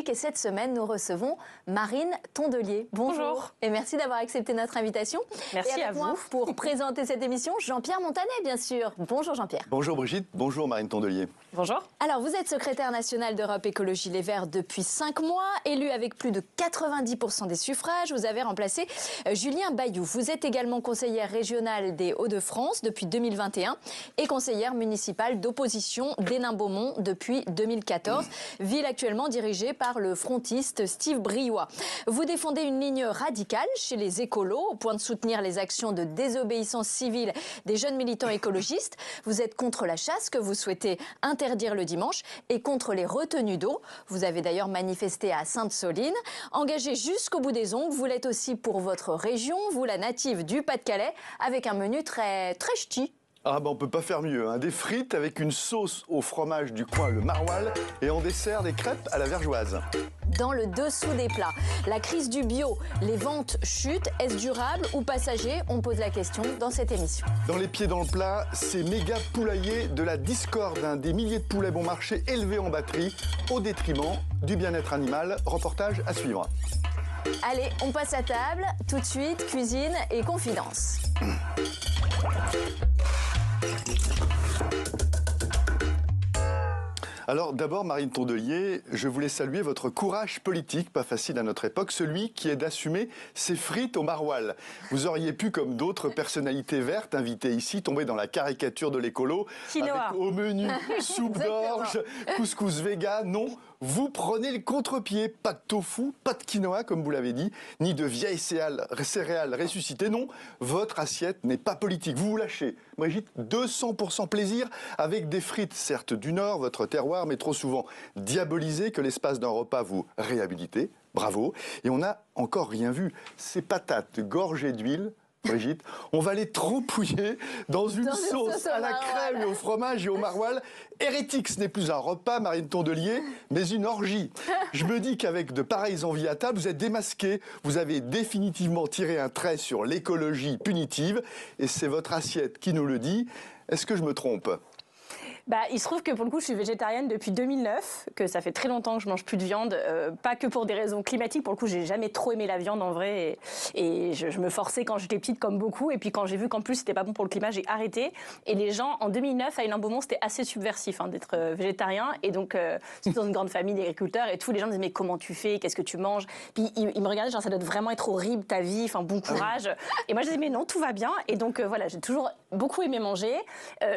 République et cette semaine, nous recevons Marine Tondelier. Bonjour. Et merci d'avoir accepté notre invitation. Merci et avec à moi, vous. pour présenter cette émission, Jean-Pierre Montanet, bien sûr. Bonjour Jean-Pierre. Bonjour Brigitte, bonjour Marine Tondelier. Bonjour. Alors, vous êtes secrétaire national d'Europe Écologie Les Verts depuis 5 mois, élu avec plus de 90% des suffrages. Vous avez remplacé Julien Bayou. Vous êtes également conseillère régionale des Hauts-de-France depuis 2021 et conseillère municipale d'opposition d'Hénin-Beaumont depuis 2014, ville actuellement dirigée par le frontiste Steve Briois. Vous défendez une ligne radicale chez les écolos au point de soutenir les actions de désobéissance civile des jeunes militants écologistes. Vous êtes contre la chasse que vous souhaitez interdire le dimanche et contre les retenues d'eau. Vous avez d'ailleurs manifesté à Sainte-Soline. Engagé jusqu'au bout des ongles, vous l'êtes aussi pour votre région, vous la native du Pas-de-Calais, avec un menu très ch'ti. Ah ben on peut pas faire mieux, hein. Des frites avec une sauce au fromage du coin, le maroilles, et en dessert des crêpes à la vergeoise. Dans le dessous des plats, la crise du bio, les ventes chutent, est-ce durable ou passager? On pose la question dans cette émission. Dans les pieds dans le plat, ces méga poulaillers de la discorde, hein, des milliers de poulets bon marché élevés en batterie au détriment du bien-être animal. Reportage à suivre. Allez, on passe à table, tout de suite, cuisine et confidence. Alors d'abord, Marine Tondelier, je voulais saluer votre courage politique, pas facile à notre époque, celui qui est d'assumer ses frites au maroilles. Vous auriez pu, comme d'autres personnalités vertes invitées ici, tomber dans la caricature de l'écolo, avec au menu soupe d'orge, couscous vegan. Non, vous prenez le contre-pied. Pas de tofu, pas de quinoa, comme vous l'avez dit, ni de vieilles céréales ressuscitées. Non, votre assiette n'est pas politique. Vous vous lâchez. Brigitte, 200% plaisir avec des frites, certes du Nord, votre terroir, mais trop souvent diabolisées que l'espace d'un repas vous réhabilitez. Bravo. Et on n'a encore rien vu. Ces patates gorgées d'huile, Brigitte, on va les trempouiller dans une sauce à la crème et au fromage et au maroilles. Hérétique, ce n'est plus un repas, Marine Tondelier, mais une orgie. Je me dis qu'avec de pareilles envies à table, vous êtes démasqué, vous avez définitivement tiré un trait sur l'écologie punitive, et c'est votre assiette qui nous le dit. Est-ce que je me trompe ? Il se trouve que pour le coup, je suis végétarienne depuis 2009, que ça fait très longtemps que je mange plus de viande, pas que pour des raisons climatiques. Pour le coup, j'ai jamais trop aimé la viande en vrai, et je me forçais quand j'étais petite comme beaucoup. Et puis quand j'ai vu qu'en plus c'était pas bon pour le climat, j'ai arrêté. Et les gens en 2009 à Hénin-Beaumont, c'était assez subversif d'être végétarien. Et donc c'était dans une grande famille d'agriculteurs et tous les gens me disaient mais comment tu fais, qu'est-ce que tu manges? Puis ils me regardaient genre ça doit vraiment être horrible ta vie, enfin bon courage. Et moi je disais mais non tout va bien. Et donc voilà, j'ai toujours beaucoup aimé manger.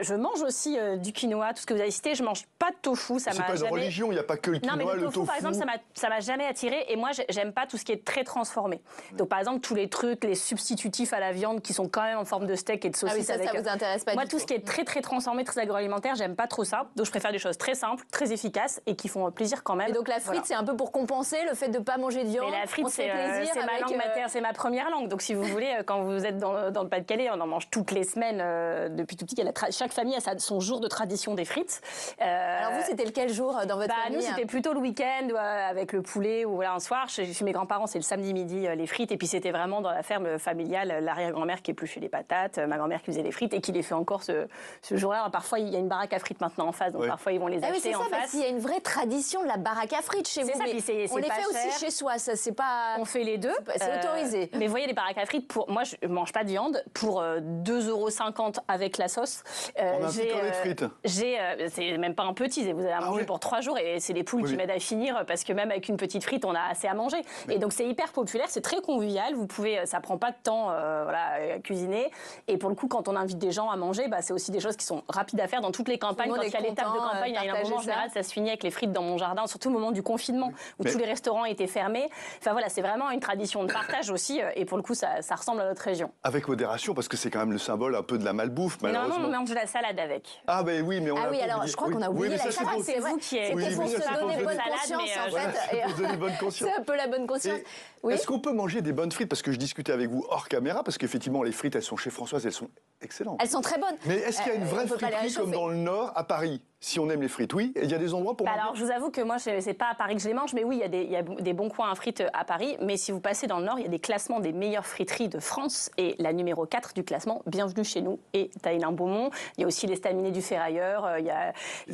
Je mange aussi du quinoa. Tout ce que vous avez cité, je mange pas de tofu, ça m'a jamais... C'est pas une religion, il n'y a pas que le quinoa, non, mais le tofu. Par exemple, ça m'a jamais attiré, et moi, j'aime pas tout ce qui est très transformé. Donc, par exemple, tous les trucs, les substitutifs à la viande qui sont quand même en forme de steak et de saucisse. Ah oui, ça vous intéresse pas moi, du tout ce qui est très transformé, très agroalimentaire, j'aime pas trop ça. Donc, je préfère des choses très simples, très efficaces et qui font plaisir quand même. Et donc, la frite, c'est un peu pour compenser le fait de pas manger de viande. Mais la frite, c'est ma langue maternelle, c'est ma première langue. Donc, si vous voulez, quand vous êtes dans le Pas-de-Calais, on en mange toutes les semaines depuis tout petit. Chaque famille a son jour de tradition des frites. Alors vous, c'était lequel jour dans votre famille? Nous, c'était plutôt le week-end avec le poulet ou voilà, un soir. Chez mes grands-parents, c'est le samedi midi, les frites. Et puis c'était vraiment dans la ferme familiale, l'arrière-grand-mère qui épluchait les patates, ma grand-mère qui faisait les frites et qui les fait encore ce jour-là. Parfois, il y a une baraque à frites maintenant en face, donc parfois ils vont les acheter en face. Parce qu'il y a une vraie tradition de la baraque à frites chez vous. Ça, mais on les fait aussi chez soi, ça c'est pas... On fait les deux. C'est autorisé. Mais vous voyez, les baraques à frites, moi je mange pas de viande, pour 2,50 € avec la sauce. On a un petit collet de frites. C'est même pas un petit, vous allez à manger pour 3 jours et c'est les poules qui m'aident à finir parce que même avec une petite frite, on a assez à manger. Et donc c'est hyper populaire, c'est très convivial, vous pouvez, ça prend pas de temps à cuisiner. Et pour le coup, quand on invite des gens à manger, c'est aussi des choses qui sont rapides à faire dans toutes les campagnes. Quand il y a l'étape de campagne, il y a un moment en général, ça se finit avec les frites dans mon jardin, surtout au moment du confinement où tous les restaurants étaient fermés. Enfin voilà, c'est vraiment une tradition de partage aussi et pour le coup, ça ressemble à notre région. Avec modération, parce que c'est quand même le symbole un peu de la malbouffe, malheureusement. Non, on mange de la salade avec. Ah ben oui, mais on a alors je crois qu'on a oublié la salade, c'est vous qui êtes... C'était pour se donner bonne conscience, en fait. Pour donner bonne conscience. C'est un peu la bonne conscience. Est-ce qu'on peut manger des bonnes frites? Parce que je discutais avec vous hors caméra, parce qu'effectivement, les frites, elles sont chez Françoise, elles sont excellentes. Elles sont très bonnes. Mais est-ce qu'il y a une vraie friterie comme dans le Nord, à Paris? si on aime les frites, oui. Et il y a des endroits pour... Alors, je vous avoue que moi, c'est pas à Paris que je les mange, mais oui, il y a des bons coins à frites à Paris. Mais si vous passez dans le Nord, il y a des classements des meilleures friteries de France. Et la numéro 4 du classement, bienvenue chez nous, est à Hénin-Beaumont. Il y a aussi les Staminés du Ferrailleur. Il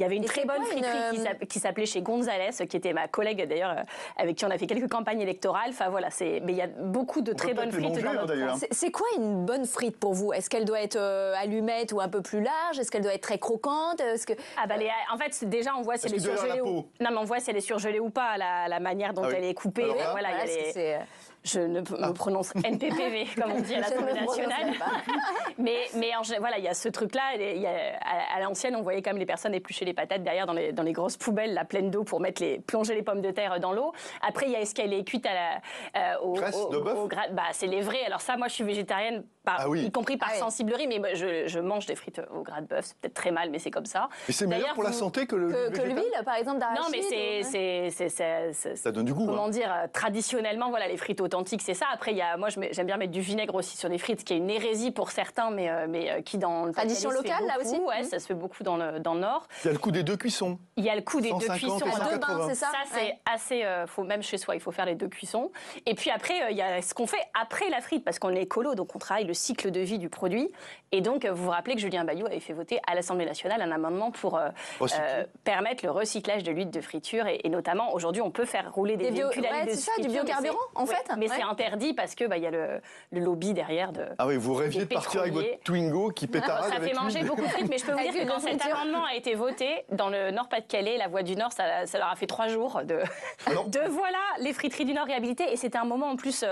y avait une très bonne friterie qui s'appelait chez Gonzalez, qui était ma collègue d'ailleurs, avec qui on a fait quelques campagnes électorales. Enfin voilà, mais il y a beaucoup de très bonnes frites dans notre coin. C'est quoi une bonne frite pour vous? Est-ce qu'elle doit être allumette ou un peu plus large? Est-ce qu'elle doit être très croquante? En fait, déjà, on voit si elle est surgelée ou... Non, mais on voit si elle est surgelée ou pas, la manière dont elle est coupée. Alors, voilà, je me prononce NPPV, comme on dit à l'Assemblée nationale. mais voilà, il y a ce truc-là. À l'ancienne, on voyait quand même les personnes éplucher les patates derrière dans les grosses poubelles, là, pleines d'eau pour plonger les pommes de terre dans l'eau. Après, est-ce qu'elle est cuite au c'est les vrais. Alors ça, moi, je suis végétarienne, y compris par sensiblerie, mais je mange des frites au gras de bœuf. C'est peut-être très mal, mais c'est comme ça. Et c'est meilleur pour la santé que l'huile, par exemple, d'arachide? Non, mais ça donne du goût. Comment dire, traditionnellement, voilà, les frites authentiques, c'est ça. Après, moi, j'aime bien mettre du vinaigre aussi sur les frites, ce qui est une hérésie pour certains, mais qui dans le tradition locale, là aussi. Ouais, ça se fait beaucoup dans le Nord. Il y a le coup des 2 cuissons. Il y a le coup des 2 cuissons. 2 bains, c'est ça. Ça, c'est assez... même chez soi, il faut faire les 2 cuissons. Et puis après, il y a ce qu'on fait après la frite, parce qu'on est écolo, donc on travaille le cycle de vie du produit. Et donc, vous vous rappelez que Julien Bayou avait fait voter à l'Assemblée nationale un amendement pour permettre le recyclage de l'huile de friture. Et notamment, aujourd'hui, on peut faire rouler des véhicules à l'huile de friture. C'est ça, du biocarburant, en fait. Mais c'est interdit parce que il y a le lobby derrière de... Ah oui, vous rêviez de partir avec votre Twingo qui pétarade. Ça fait manger beaucoup de frites, mais je peux vous dire que quand cet amendement a été voté, dans le Nord-Pas-de-Calais, la Voix du Nord, ça leur a fait 3 jours de voilà, les friteries du Nord réhabilitées. Et c'était un moment en plus,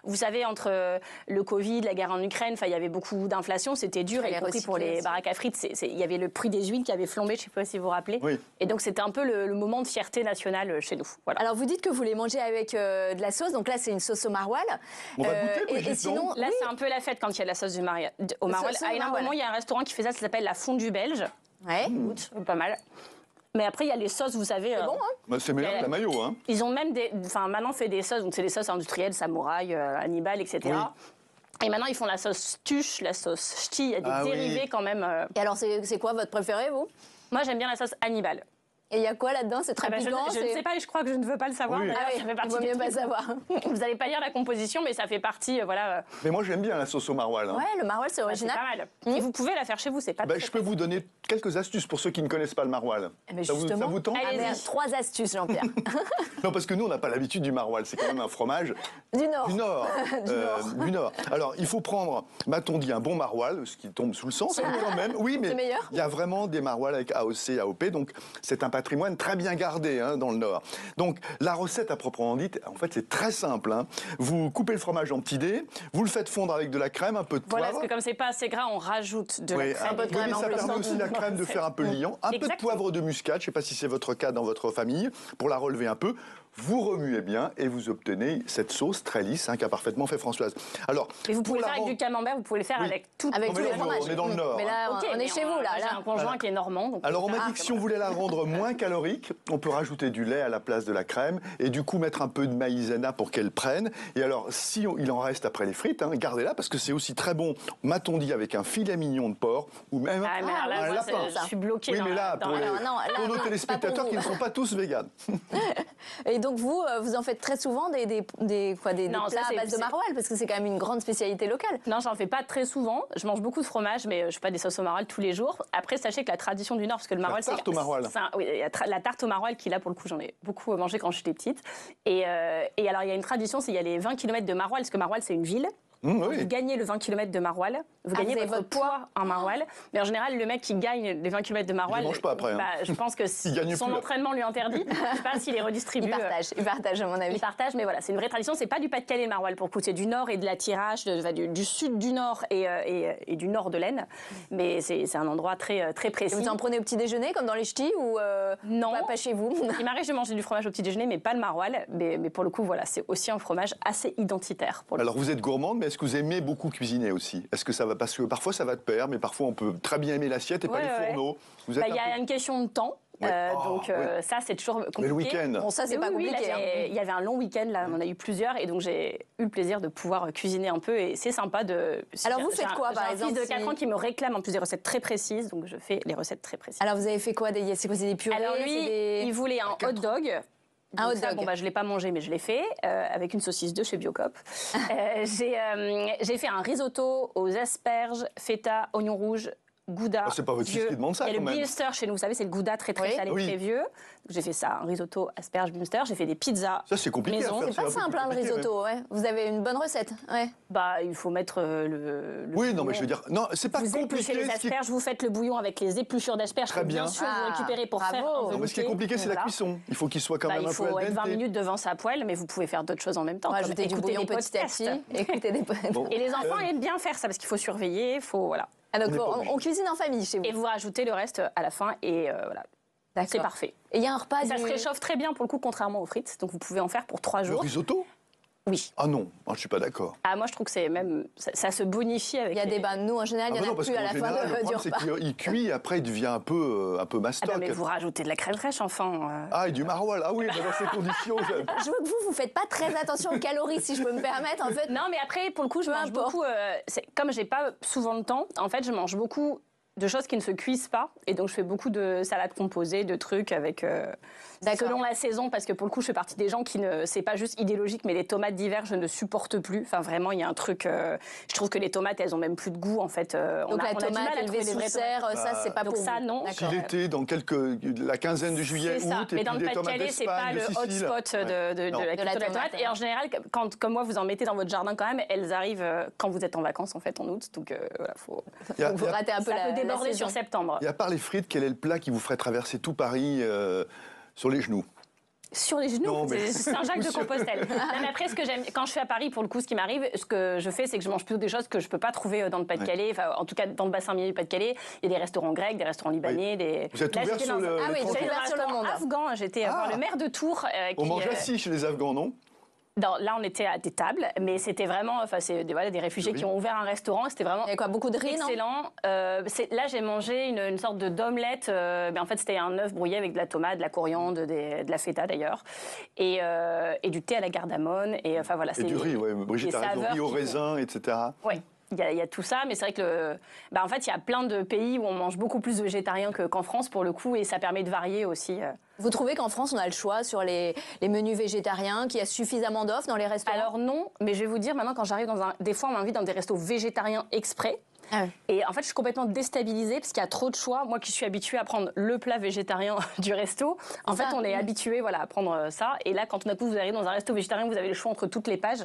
vous savez, entre le Covid, la guerre en Ukraine, il y avait beaucoup d'inflation, c'était dur, y compris pour les baraques à frites. Il y avait le prix des huiles qui avait flambé, je ne sais pas si vous vous rappelez. Oui. Et donc c'était un peu le moment de fierté nationale chez nous. Voilà. Alors vous dites que vous les mangez avec de la sauce, donc là c'est une sauce au maroilles. On va goûter, et sinon, là c'est un peu la fête quand il y a de la sauce au maroilles. À Hénin-Beaumont, il y a un restaurant qui fait ça s'appelle la Fondue Belge. Ouais. Pas mal. Mais après, il y a les sauces, vous savez... C'est bon, hein? C'est meilleur que la mayo, hein. Ils ont même maintenant fait des sauces, donc c'est des sauces industrielles, samouraï, Hannibal, etc. Oui. Et maintenant, ils font la sauce tuche, la sauce ch'ti, il y a des dérivés quand même. Et alors, c'est quoi votre préféré, vous? Moi, j'aime bien la sauce Hannibal. Et il y a quoi là-dedans? C'est très piquant. Je ne sais pas et je crois que je ne veux pas le savoir. Oui. Ça fait partie il vaut mieux pas savoir. Vous n'allez pas lire la composition, mais ça fait partie, voilà. Mais moi, j'aime bien la sauce au maroilles. Hein. Ouais, le maroilles, c'est original. C'est pas mal. Et vous pouvez la faire chez vous, c'est pas Je peux vous donner quelques astuces pour ceux qui ne connaissent pas le maroilles. Mais ça vous tente? Allez, 3 astuces, Jean-Pierre. Non, parce que nous, on n'a pas l'habitude du maroilles. C'est quand même un fromage du Nord. Du Nord. Alors, il faut prendre, m'a-t-on dit, un bon maroilles, ce qui tombe sous le sens quand même. Oui, mais il y a vraiment des maroilles avec AOC, AOP, donc c'est un patrimoine très bien gardé dans le Nord. Donc, la recette à proprement dite, en fait, c'est très simple. Hein. Vous coupez le fromage en petits dés, vous le faites fondre avec de la crème, un peu de poivre. Voilà, parce que comme c'est pas assez gras, on rajoute de la crème. Un peu de crème, ça permet aussi la crème de faire un peu liant. Un peu de poivre de muscade, je ne sais pas si c'est votre cas dans votre famille, pour la relever un peu. Vous remuez bien et vous obtenez cette sauce très lisse qui a parfaitement fait Françoise. Alors, et vous pouvez le faire avec du camembert, vous pouvez le faire avec tout. Avec tous les fromages. On est dans le Nord. Mais là, on est chez vous, là. J'ai un conjoint qui est normand. Donc alors, on m'a dit que si on voulait la rendre moins calorique, on peut rajouter du lait à la place de la crème et du coup mettre un peu de maïzena pour qu'elle prenne. Et alors, si il en reste après les frites, gardez-la parce que c'est aussi très bon, m'a-t-on dit, avec un filet mignon de porc ou même un lapin. Je suis bloquée. Oui, mais là, pour nos téléspectateurs qui ne sont pas tous véganes. Et donc, vous en faites très souvent des plats à base de maroilles, parce que c'est quand même une grande spécialité locale. Non, j'en fais pas très souvent. Je mange beaucoup de fromage, mais je fais pas des sauces au maroilles tous les jours. Après, sachez que la tradition du Nord, parce que le maroilles, la tarte au maroilles. Oui, la tarte au maroilles qui, là, pour le coup, j'en ai beaucoup mangé quand j'étais petite. Et alors, il y a une tradition, c'est il y a les 20 km de Maroilles, parce que Maroilles, c'est une ville. Oui. Vous gagnez le 20 km de maroilles, vous gagnez votre poids en maroilles. Mais en général, le mec qui gagne les 20 km de maroilles, il ne mange pas après. Je pense que son entraînement lui interdit. Je ne sais pas s'il les redistribue. Il partage, à mon avis. Il partage, mais voilà, c'est une vraie tradition. C'est pas du Pas-de-Calais, le maroilles, pour le coup. C'est du Nord et de la Thiérache, du sud du Nord et du Nord de l'Aisne. Mais c'est un endroit très, très précis. Et vous en prenez au petit déjeuner, comme dans les ch'tis, ou non, pas chez vous? Il m'arrive de manger du fromage au petit déjeuner, mais pas le maroilles. Mais pour le coup, voilà, c'est aussi un fromage assez identitaire. Alors, vous êtes gourmande, mais est-ce que vous aimez beaucoup cuisiner aussi? Est-ce que ça va, parce que parfois ça va de pair, mais parfois on peut très bien aimer l'assiette et pas les fourneaux. Il y a une question de temps. Ouais. Ça, c'est toujours compliqué. Mais le week-end. Bon, ça, c'est pas Oui, compliqué. là, hein. il y avait un long week-end, là, on en a eu plusieurs, et donc j'ai eu le plaisir de pouvoir cuisiner un peu, et c'est sympa de... Alors, vous faites quoi, par exemple, J'ai un fils de 4 ans qui me réclame en plus des recettes très précises, donc je fais les recettes très précises. Alors, vous avez fait quoi? C'est quoi, c'est des purées? Alors lui, c'est des... il voulait un hot dog. Un Donc hot ça, dog. bon, bah, je ne l'ai pas mangé, mais je l'ai fait, avec une saucisse de chez Biocop. J'ai fait un risotto aux asperges, feta, oignons rouges, gouda. Ah, c'est pas votre fils vieux. qui demande ça, Il y a quand le même. Bimster chez nous, vous savez, c'est le gouda très Oui. salé, Oui. très vieux. J'ai fait ça, un risotto, asperges, Bimster. J'ai fait des pizzas. Ça, c'est compliqué maison. à faire. C'est pas un peu simple, plus hein, le compliqué, risotto. Ouais. Vous avez une bonne recette. Ouais. Bah, il faut mettre le Oui, non, mais je veux dire, non, c'est pas vous épluchez compliqué. les ce qui est- asperges, vous faites le bouillon avec les épluchures d'asperges. Très que, bien bien. sûr, Ah, vous récupérez pour bravo. faire un Non, Non, mais ce qui est velouté. compliqué, c'est la Voilà. cuisson. Il faut qu'il soit quand Bah, même il un peu faut al être 20 dente. minutes devant sa poêle, mais vous pouvez faire d'autres choses en même temps. On va comme ajouter du écouter bouillon des petit à podcasts. petit. Écoutez des... Bon. Et les enfants aiment bien faire ça parce qu'il faut surveiller, il faut voilà. Ah, donc, On n'est pas obligé. on cuisine en famille chez vous. Et vous rajoutez le reste à la fin et voilà. D'accord. C'est parfait. Et il y a un repas Et ça du... se réchauffe très bien pour le coup, contrairement aux frites. Donc vous pouvez en faire pour 3 Le jours. risotto? Oui. Ah non, moi, je suis pas d'accord. Ah, moi je trouve que c'est même ça se bonifie avec. Il y a les- des bains. Nous, en général, Ah il y bah en non, a parce plus à qu'en la général, fin le du problème, c'est repas. qu'il cuit, après, il devient un peu Ah mastoc. non, mais vous rajoutez de la crème fraîche, enfin. Ah, et du maroilles. Ah oui, bah dans ces conditions, Je vois que vous faites pas très attention aux calories, si je peux me permettre. En fait, Non, mais après, pour le coup, je Peu mange importe. beaucoup. Comme j'ai pas souvent de temps, en fait, je mange beaucoup de choses qui ne se cuisent pas. Et donc, je fais beaucoup de salades composées, de trucs avec. D'accord. Selon la saison, parce que pour le coup, je fais partie des gens qui ne. C'est pas juste idéologique, mais les tomates d'hiver, je ne supporte plus. Enfin, vraiment, il y a un truc. Je trouve que les tomates, elles ont même plus de goût, en fait. donc la on a du mal tomate à élevée trouver des sous vraies serre, tomates. ça, c'est pas Donc pour ça, vous. non. si D'accord. l'été, dans la quinzaine de juillet, C'est ça, août, mais et dans puis le des tomates Pas-de-Calais, c'est d'Espagne, pas de le Sicile. hotspot Ouais. de Non. la culture de la tomate. tomate, Et en général, quand, comme moi, vous en mettez dans votre jardin quand même, elles arrivent quand vous êtes en vacances, en fait, en août. Donc voilà, faut... Il y a- Donc, vous ratez un peu ça la peut déborder saison. sur septembre. Et à part les frites, quel est le plat qui vous ferait traverser tout Paris sur les genoux? Sur les genoux, Non, mais- c'est Saint-Jacques de Compostelle. Non, mais après, ce que j'aime, quand je suis à Paris, pour le coup, ce qui m'arrive, ce que je fais, c'est que je mange plutôt des choses que je peux pas trouver dans le Pas-de-Calais. Enfin, en tout cas, dans le bassin minier du Pas-de-Calais, il y a des restaurants grecs, des restaurants libanais. Des... Vous êtes Là, ouvert j'étais sur dans- le- Ah oui, les vous êtes transports. ouvert sur le monde. Afghan. J'étais voir le maire de Tours. On qui, mange assis chez les Afghans, non? là, on était à des tables, mais c'était vraiment, enfin, c'est des réfugiés qui ont ouvert un restaurant. C'était vraiment Il y a quoi, beaucoup de riz, non? excellent. Là, j'ai mangé une sorte d'omelette. Mais en fait, c'était un œuf brouillé avec de la tomate, de la coriandre, de la feta d'ailleurs, et du thé à la cardamone. Et enfin voilà. Et du riz, ouais. Brigitte des a raison. saveurs Riz au qui- raisin, etc. Oui, il y a tout ça, mais c'est vrai que en fait, il y a plein de pays où on mange beaucoup plus de végétarien qu'en France pour le coup, et ça permet de varier aussi. Vous trouvez qu'en France, on a le choix sur les menus végétariens, qu'il y a suffisamment d'offres dans les restaurants? Alors non, mais je vais vous dire maintenant, quand j'arrive des fois, on m'invite dans des restos végétariens exprès. Ah oui. Et en fait, je suis complètement déstabilisée parce qu'il y a trop de choix. Moi qui suis habituée à prendre le plat végétarien du resto, en fait, ça. on est habitué à prendre ça. Et là, quand tout d'un coup, vous arrivez dans un resto végétarien, vous avez le choix entre toutes les pages.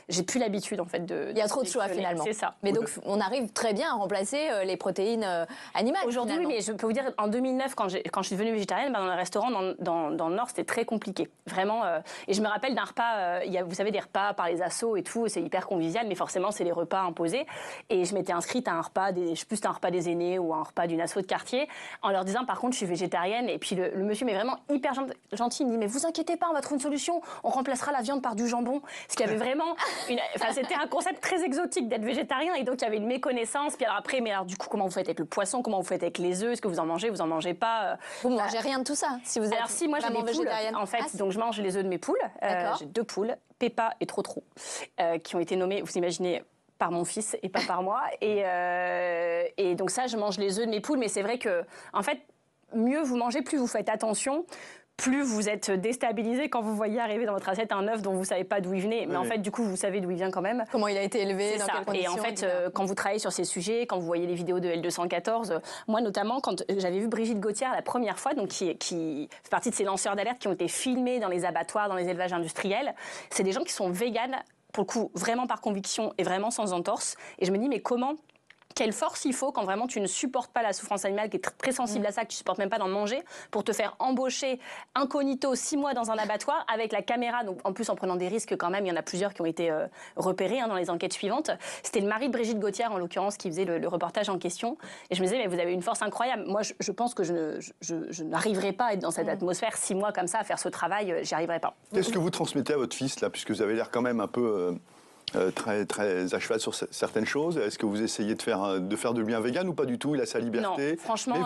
J'ai plus l'habitude, en fait, de. Il y a trop de choix, sélectionner. finalement. C'est ça. Mais donc, on arrive très bien à remplacer les protéines animales. Aujourd'hui, oui, finalement. mais je peux vous dire, en 2009, quand je suis devenue végétarienne, dans les restaurants dans le Nord, c'était très compliqué. Vraiment. Et je me rappelle d'un repas, il y a, vous savez, des repas par les assos et tout, c'est hyper convivial, mais forcément, c'est les repas imposés. Et je m'étais inscrite à un repas, je sais plus, c'était un repas des aînés ou un repas d'une asso de quartier, en leur disant, par contre, je suis végétarienne. Et puis le monsieur m'est vraiment hyper gentil. Il me dit, mais vous inquiétez pas, on va trouver une solution. On remplacera la viande par du jambon. Parce qu'il y avait vraiment. C'était un concept très exotique d'être végétarien. Et donc, il y avait une méconnaissance. Puis alors après, mais alors, du coup, comment vous faites avec le poisson? Comment vous faites avec les œufs? Est-ce que vous en mangez? Vous en mangez pas? Vous ne mangez rien de tout ça, si vous êtes Alors si, moi j'ai des vraiment poules, végétarienne. en fait, Ah, donc je mange les œufs de mes poules. D'accord. J'ai 2 poules, Peppa et Trotro, qui ont été nommées, vous imaginez, par mon fils et pas par moi. Et donc ça, je mange les œufs de mes poules, mais c'est vrai que, en fait, mieux vous mangez, plus vous faites attention, plus vous êtes déstabilisé quand vous voyez arriver dans votre assiette un œuf dont vous ne savez pas d'où il venait. Mais en Oui. fait, du coup, vous savez d'où il vient quand même. Comment il a été élevé, C'est dans ça. quelles conditions. Et en fait, etc. quand vous travaillez sur ces sujets, quand vous voyez les vidéos de L214, moi notamment, quand j'avais vu Brigitte Gauthier la première fois, donc qui fait partie de ces lanceurs d'alerte qui ont été filmés dans les abattoirs, dans les élevages industriels, c'est des gens qui sont véganes, pour le coup, vraiment par conviction et vraiment sans entorse. Et je me dis, mais comment? Quelle force il faut quand vraiment tu ne supportes pas la souffrance animale, qui est très sensible à ça, que tu ne supportes même pas d'en manger, pour te faire embaucher incognito 6 mois dans un abattoir avec la caméra, donc en plus en prenant des risques quand même. Il y en a plusieurs qui ont été repérés dans les enquêtes suivantes. C'était le mari de Brigitte Gauthier en l'occurrence qui faisait le reportage en question. Et je me disais, mais vous avez une force incroyable. Moi, je pense que je n'arriverai pas à être dans cette atmosphère 6 mois comme ça, à faire ce travail, j'y arriverai pas. Qu'est-ce que vous transmettez à votre fils, là, puisque vous avez l'air quand même un peu très à cheval sur certaines choses. Est-ce que vous essayez de faire de lui un vegan ou pas du tout? Il a sa liberté. Non, franchement...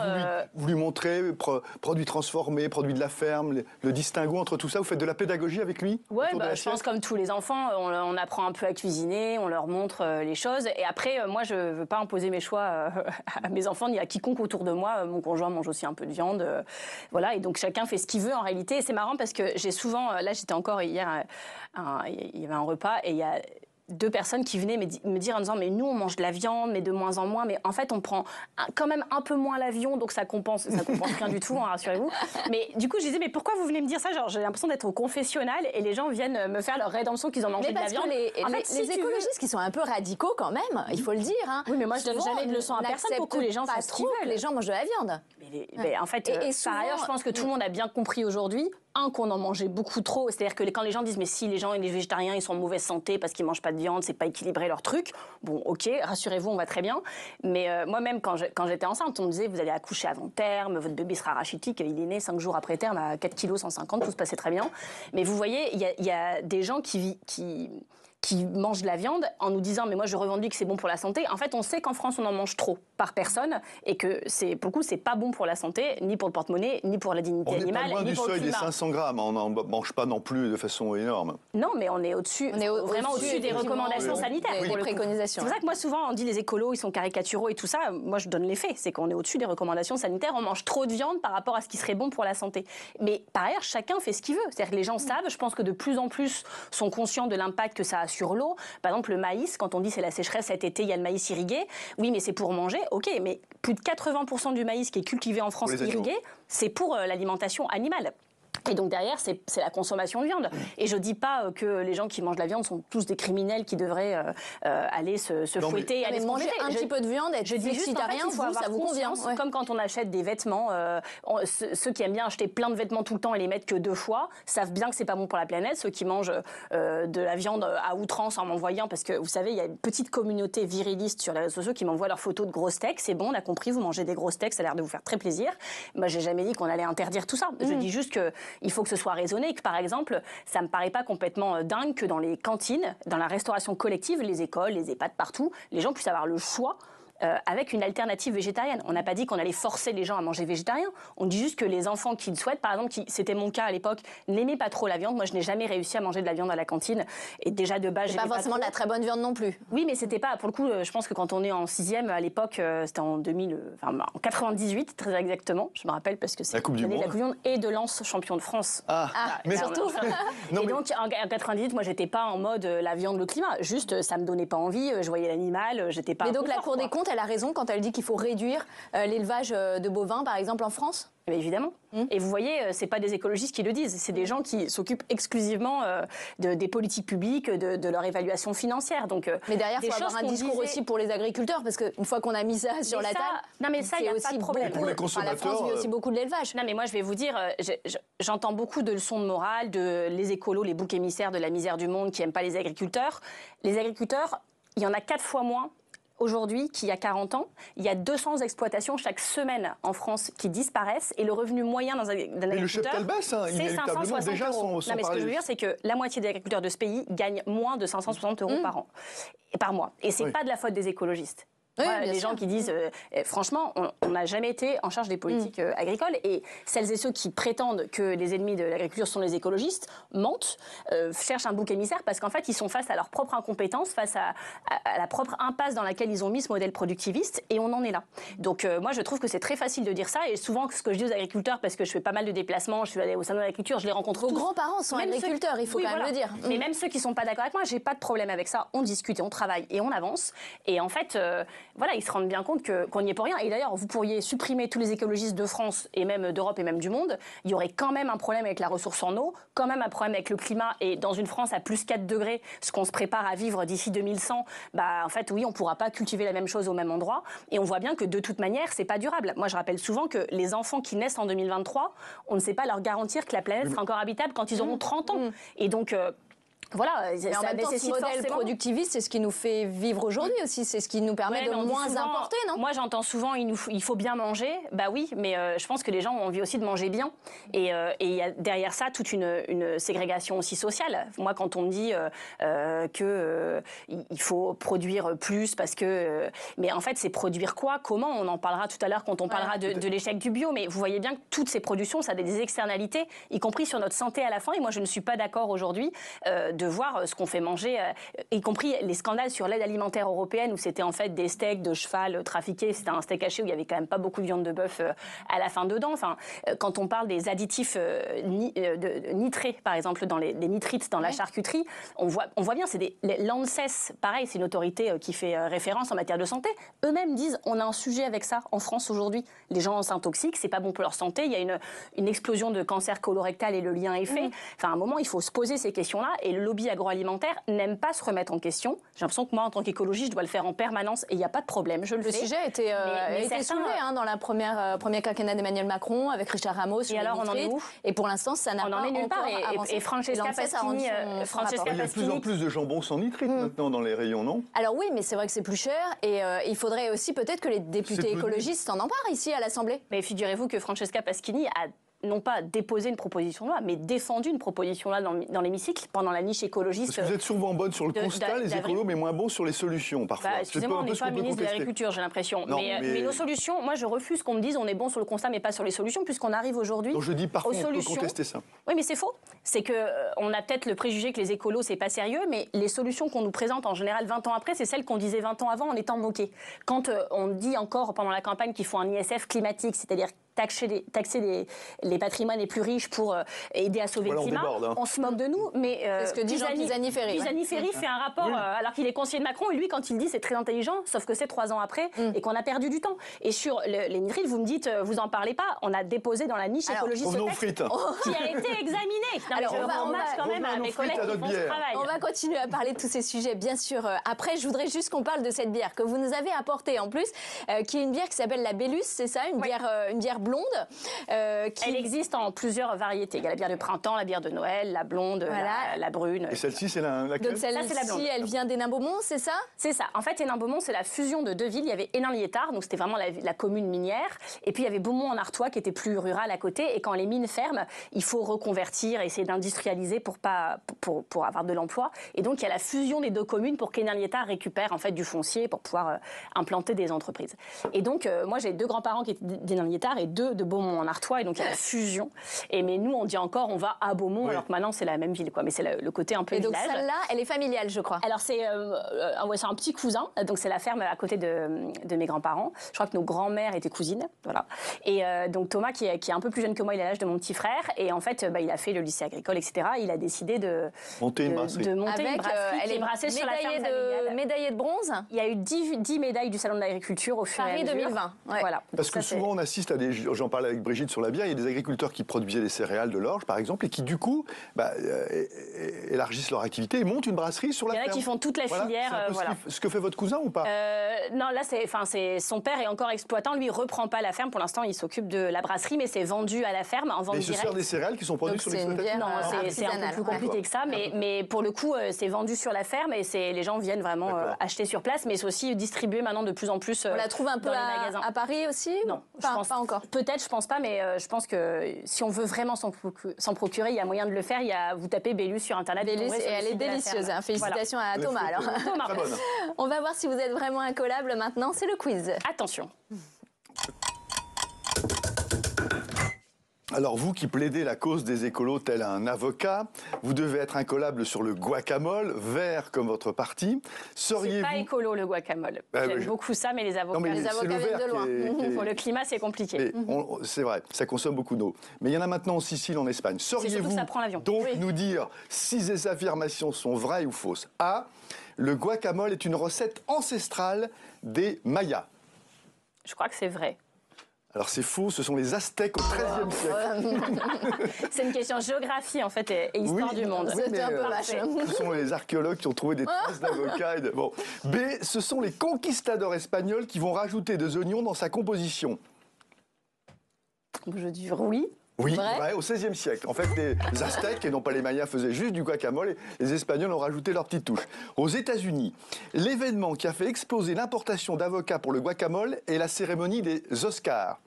Vous lui montrez produits transformés, produits de la ferme, le distinguo entre tout ça. Vous faites de la pédagogie avec lui? Oui, je pense comme tous les enfants, on apprend un peu à cuisiner, on leur montre les choses. Et après, moi, je ne veux pas imposer mes choix à mes enfants ni à quiconque autour de moi. Mon conjoint mange aussi un peu de viande. Voilà, et donc chacun fait ce qu'il veut en réalité. Et c'est marrant parce que j'ai souvent... Là, j'étais encore hier, il y avait un repas et il y a 2 personnes qui venaient me dire en disant mais nous on mange de la viande mais de moins en moins, mais en fait on prend quand même un peu moins l'avion, donc ça compense rien du tout, hein, rassurez-vous. Mais du coup je disais mais pourquoi vous venez me dire ça, genre j'ai l'impression d'être au confessionnal et les gens viennent me faire leur rédemption qu'ils ont mangé de la viande. Les écologistes qui sont un peu radicaux quand même, il faut le dire. Hein. Oui mais moi je donne jamais de leçons à personne, beaucoup les gens font ce qu'ils veulent. Les gens mangent de la viande. Mais en fait, par ailleurs je pense que tout le monde a bien compris aujourd'hui qu'on en mangeait beaucoup trop. C'est-à-dire que quand les gens disent mais si les gens, les végétariens, ils sont en mauvaise santé parce qu'ils mangent pas de viande, c'est pas équilibré leur truc. Bon, ok, rassurez-vous, on va très bien. Mais moi-même, quand j'étais enceinte, on me disait vous allez accoucher avant terme, votre bébé sera rachitique. Il est né 5 jours après terme à 4 kg 150, tout se passait très bien. Mais vous voyez, il y a des gens qui mangent de la viande en nous disant mais moi je revendique que c'est bon pour la santé. En fait, on sait qu'en France on en mange trop par personne et que pour le coup c'est pas bon pour la santé, ni pour le porte-monnaie, ni pour la dignité animale, on est pas loin ni du pour le seuil des climat. 500 grammes. On n'en mange pas non plus de façon énorme. Non, mais on est au-dessus, vraiment au-dessus des recommandations sanitaires. Des préconisations. C'est pour ça que moi souvent on dit les écolos ils sont caricaturaux et tout ça. Moi je donne les faits, c'est qu'on est au-dessus des recommandations sanitaires. On mange trop de viande par rapport à ce qui serait bon pour la santé. Mais par ailleurs chacun fait ce qu'il veut. C'est-à-dire que les gens savent. Je pense que de plus en plus sont conscients de l'impact que ça a sur l'eau. Par exemple, le maïs, quand on dit c'est la sécheresse cet été, il y a le maïs irrigué. Oui, mais c'est pour manger, ok, mais plus de 80% du maïs qui est cultivé en France irrigué, c'est pour l'alimentation animale. Et donc derrière, c'est la consommation de viande. Et je dis pas que les gens qui mangent de la viande sont tous des criminels qui devraient aller se fouetter et aller se manger un petit peu de viande, être végétarien, ça vous convient. Ouais. Comme quand on achète des vêtements, ceux qui aiment bien acheter plein de vêtements tout le temps et les mettre que 2 fois, savent bien que c'est pas bon pour la planète. Ceux qui mangent de la viande à outrance en m'envoyant, parce que vous savez, il y a une petite communauté viriliste sur les réseaux sociaux qui m'envoient leurs photos de gros steaks. C'est bon, on a compris, vous mangez des gros steaks, ça a l'air de vous faire très plaisir. Moi, j'ai jamais dit qu'on allait interdire tout ça. Je dis juste que il faut que ce soit raisonné et que, par exemple, ça me paraît pas complètement dingue que dans les cantines, dans la restauration collective, les écoles, les EHPAD, partout, les gens puissent avoir le choix avec une alternative végétarienne. On n'a pas dit qu'on allait forcer les gens à manger végétarien. On dit juste que les enfants qui le souhaitent, par exemple, c'était mon cas à l'époque, n'aimaient pas trop la viande. Moi, je n'ai jamais réussi à manger de la viande à la cantine. Et déjà de base, pas forcément de la très bonne viande non plus. Oui, mais c'était pas. Pour le coup, je pense que quand on est en 6e à l'époque, c'était en 98, très exactement. Je me rappelle parce que c'est la Coupe du Monde et de Lens champion de France. Mais surtout. Et donc en 98, moi, j'étais pas en mode la viande, le climat. Juste, ça me donnait pas envie. Je voyais l'animal, j'étais pas. Mais donc la Cour des comptes, elle a raison quand elle dit qu'il faut réduire l'élevage de bovins, par exemple, en France? Mais évidemment. Et vous voyez, c'est pas des écologistes qui le disent, c'est des gens qui s'occupent exclusivement des politiques publiques, de leur évaluation financière. Donc, mais derrière, il faut avoir un discours aussi pour les agriculteurs, parce qu'une fois qu'on a mis ça sur la table, non mais ça, il n'y a pas de problème. Pour les consommateurs, la France vit aussi beaucoup de l'élevage. Non mais moi, je vais vous dire, j'entends beaucoup de leçons de morale, de les écolos, les boucs émissaires de la misère du monde qui n'aiment pas les agriculteurs. Les agriculteurs, il y en a 4 fois moins aujourd'hui qu'il y a 40 ans. Il y a 200 exploitations chaque semaine en France qui disparaissent et le revenu moyen d'un agriculteur, le cheptel baisse, c'est 560 déjà euros. Non, mais ce que je veux dire, c'est que la moitié des agriculteurs de ce pays gagnent moins de 560 euros par an et par mois. Et c'est pas de la faute des écologistes. Les gens qui disent, franchement, on n'a jamais été en charge des politiques agricoles, et celles et ceux qui prétendent que les ennemis de l'agriculture sont les écologistes mentent, cherchent un bouc émissaire, parce qu'en fait ils sont face à leur propre incompétence, face à la propre impasse dans laquelle ils ont mis ce modèle productiviste, et on en est là. Donc moi je trouve que c'est très facile de dire ça, et souvent ce que je dis aux agriculteurs, parce que je fais pas mal de déplacements, je suis allée au salon de l'agriculture, je les rencontre tous. Vos grands-parents sont agriculteurs, il faut quand même le dire. Mais même ceux qui sont pas d'accord avec moi, j'ai pas de problème avec ça, on discute et on travaille et on avance, et en fait voilà, ils se rendent bien compte qu'on n'y est pour rien. Et d'ailleurs, vous pourriez supprimer tous les écologistes de France et même d'Europe et même du monde. Il y aurait quand même un problème avec la ressource en eau, quand même un problème avec le climat. Et dans une France à plus 4 degrés, ce qu'on se prépare à vivre d'ici 2100, en fait, oui, on ne pourra pas cultiver la même chose au même endroit. Et on voit bien que de toute manière, c'est pas durable. Moi, je rappelle souvent que les enfants qui naissent en 2023, on ne sait pas leur garantir que la planète sera encore habitable quand ils auront 30 ans. Et donc... Voilà, Mais en même temps, ce modèle productiviste, c'est ce qui nous fait vivre aujourd'hui aussi, c'est ce qui nous permet de moins importer, non? Moi, j'entends souvent, il faut bien manger. Bah oui, mais je pense que les gens ont envie aussi de manger bien. Et il y a derrière ça toute une ségrégation aussi sociale. Moi, quand on me dit qu'il faut produire plus parce que... mais en fait, c'est produire quoi? Comment? On en parlera tout à l'heure quand on parlera de l'échec du bio. Mais vous voyez bien que toutes ces productions, ça a des externalités, y compris sur notre santé à la fin. Et moi, je ne suis pas d'accord aujourd'hui de voir ce qu'on fait manger, y compris les scandales sur l'aide alimentaire européenne où c'était en fait des steaks de cheval trafiqués, c'était un steak haché où il y avait quand même pas beaucoup de viande de bœuf à la fin dedans. Enfin, quand on parle des additifs nitrés, par exemple, dans les nitrites dans la charcuterie, on voit bien, c'est l'ANSES, pareil, c'est une autorité qui fait référence en matière de santé. Eux-mêmes disent, on a un sujet avec ça en France aujourd'hui. Les gens s'intoxiquent, c'est pas bon pour leur santé, il y a une explosion de cancer colorectal et le lien est fait. Enfin, à un moment, il faut se poser ces questions-là et le lobby agroalimentaire n'aime pas se remettre en question. J'ai l'impression que moi, en tant qu'écologiste, je dois le faire en permanence et il n'y a pas de problème, je le fais. Le sujet a été soulevé dans la premier quinquennat d'Emmanuel Macron avec Richard Ramos. Et alors, on en est où? Et pour l'instant, ça n'a pas encore avancé. Et Francesca Pasquini... Il y a de plus en plus de jambon sans nitrite maintenant dans les rayons, non? Alors oui, mais c'est vrai que c'est plus cher et il faudrait aussi peut-être que les députés écologistes en emparent ici à l'Assemblée. Mais figurez-vous que Francesca Pasquini a non pas déposé une proposition de loi, mais défendu une proposition de loi dans l'hémicycle pendant la niche écologiste. Parce que vous êtes souvent bonne sur le constat, les écolos, mais moins bons sur les solutions, parfois. Bah, excusez-moi, on n'est pas ministre de l'Agriculture, j'ai l'impression. Mais nos solutions, moi je refuse qu'on me dise on est bon sur le constat, mais pas sur les solutions, puisqu'on arrive aujourd'hui aux solutions. Je dis parfois on peut contester ça. Oui, mais c'est faux. C'est qu'on a peut-être le préjugé que les écolos, c'est pas sérieux, mais les solutions qu'on nous présente en général 20 ans après, c'est celles qu'on disait 20 ans avant en étant moqués. Quand on dit encore pendant la campagne qu'il faut un ISF climatique, c'est-à-dire taxer les patrimoines les plus riches pour aider à sauver le climat. On se moque de nous, mais c'est ce que dit Jean Pisani-Ferry. Pisani-Ferry fait un rapport alors qu'il est conseiller de Macron et lui, quand il dit c'est très intelligent, sauf que c'est 3 ans après et qu'on a perdu du temps. Et sur les nitrites, vous me dites, vous en parlez pas. On a déposé dans la niche écologiste ce texte qui a été examiné. Alors on va quand même à mes collègues qui font ce travail. On va continuer à parler de tous ces sujets, bien sûr. Après, je voudrais juste qu'on parle de cette bière que vous nous avez apportée en plus, qui est une bière qui s'appelle la Bellus, c'est ça, une bière blonde. Elle existe en plusieurs variétés. Il y a la bière de printemps, la bière de Noël, la blonde, la brune. Et celle-ci, c'est laquelle? Donc celle-ci, elle vient d'Hénin-Beaumont, c'est ça? C'est ça. En fait, Hénin-Beaumont, c'est la fusion de 2 villes. Il y avait Hénin-Liétard, donc c'était vraiment la commune minière. Et puis il y avait Beaumont-en-Artois, qui était plus rural à côté. Et quand les mines ferment, il faut reconvertir, essayer d'industrialiser pour avoir de l'emploi. Et donc il y a la fusion des 2 communes pour qu'Hénin-Liétard récupère en fait du foncier pour pouvoir implanter des entreprises. Et donc moi, j'ai 2 grands-parents qui étaient d'Hénin-Liétard et 2 de Beaumont-en-Artois, et donc il y a la fusion. Mais nous, on dit encore, on va à Beaumont, alors que maintenant, c'est la même ville, quoi. Mais c'est le côté un peu village. Et donc celle-là, elle est familiale, je crois. Alors c'est un petit cousin, donc c'est la ferme à côté de mes grands-parents. Je crois que nos grands-mères étaient cousines, voilà. Et donc Thomas, qui est un peu plus jeune que moi, il a l'âge de mon petit frère, et en fait, il a fait le lycée agricole, etc. Il a décidé de monter une brasserie. Elle est brassée sur la ferme familiale. Médaillée de bronze. Il y a eu 10 médailles du Salon de l'Agriculture au fur et à mesure. Paris 2020. Ouais. Voilà. Parce que souvent, on assiste à j'en parlais avec Brigitte sur la bière, il y a des agriculteurs qui produisaient des céréales, de l'orge par exemple, et qui du coup élargissent leur activité et montent une brasserie sur la ferme. Il y en a qui font toute la filière. Ce que fait votre cousin ou pas? Non, là c'est son père est encore exploitant, lui il reprend pas la ferme pour l'instant, il s'occupe de la brasserie, mais c'est vendu à la ferme en vente directe. Et il se sert des céréales qui sont produites sur l'exploitation? Non, c'est un peu plus compliqué que ça, mais pour le coup c'est vendu sur la ferme et les gens viennent vraiment acheter sur place, mais c'est aussi distribué maintenant de plus en plus. On la trouve un peu à Paris aussi? Non, pas encore. Peut-être, je pense pas, mais je pense que si on veut vraiment s'en procurer, il y a moyen de le faire. Vous tapez Bellus sur Internet. Bellus, et elle est délicieuse. Félicitations à Thomas. Alors. Thomas. On va voir si vous êtes vraiment incollable maintenant. C'est le quiz. Attention. Alors vous qui plaidez la cause des écolos tel un avocat, vous devez être incollable sur le guacamole, vert comme votre parti. C'est pas écolo le guacamole. J'aime beaucoup ça, mais les avocats, viennent de loin. Pour le climat, c'est compliqué. C'est vrai, ça consomme beaucoup d'eau. Mais il y en a maintenant en Sicile, en Espagne. Sauriez-vous donc nous dire si ces affirmations sont vraies ou fausses? A. Le guacamole est une recette ancestrale des Mayas. Je crois que c'est vrai. Alors c'est faux, ce sont les Aztèques au XIIIe siècle. C'est une question de géographie en fait et histoire du monde. C'était un peu vache. Ce sont les archéologues qui ont trouvé des traces d'avocats. Bon. B, ce sont les conquistadors espagnols qui vont rajouter des oignons dans sa composition. Je dis oui. Oui, Vrai vrai, au XVIe siècle. En fait, les Aztèques, et non pas les Mayas, faisaient juste du guacamole et les Espagnols ont rajouté leur petite touche. Aux États-Unis, l'événement qui a fait exploser l'importation d'avocats pour le guacamole est la cérémonie des Oscars.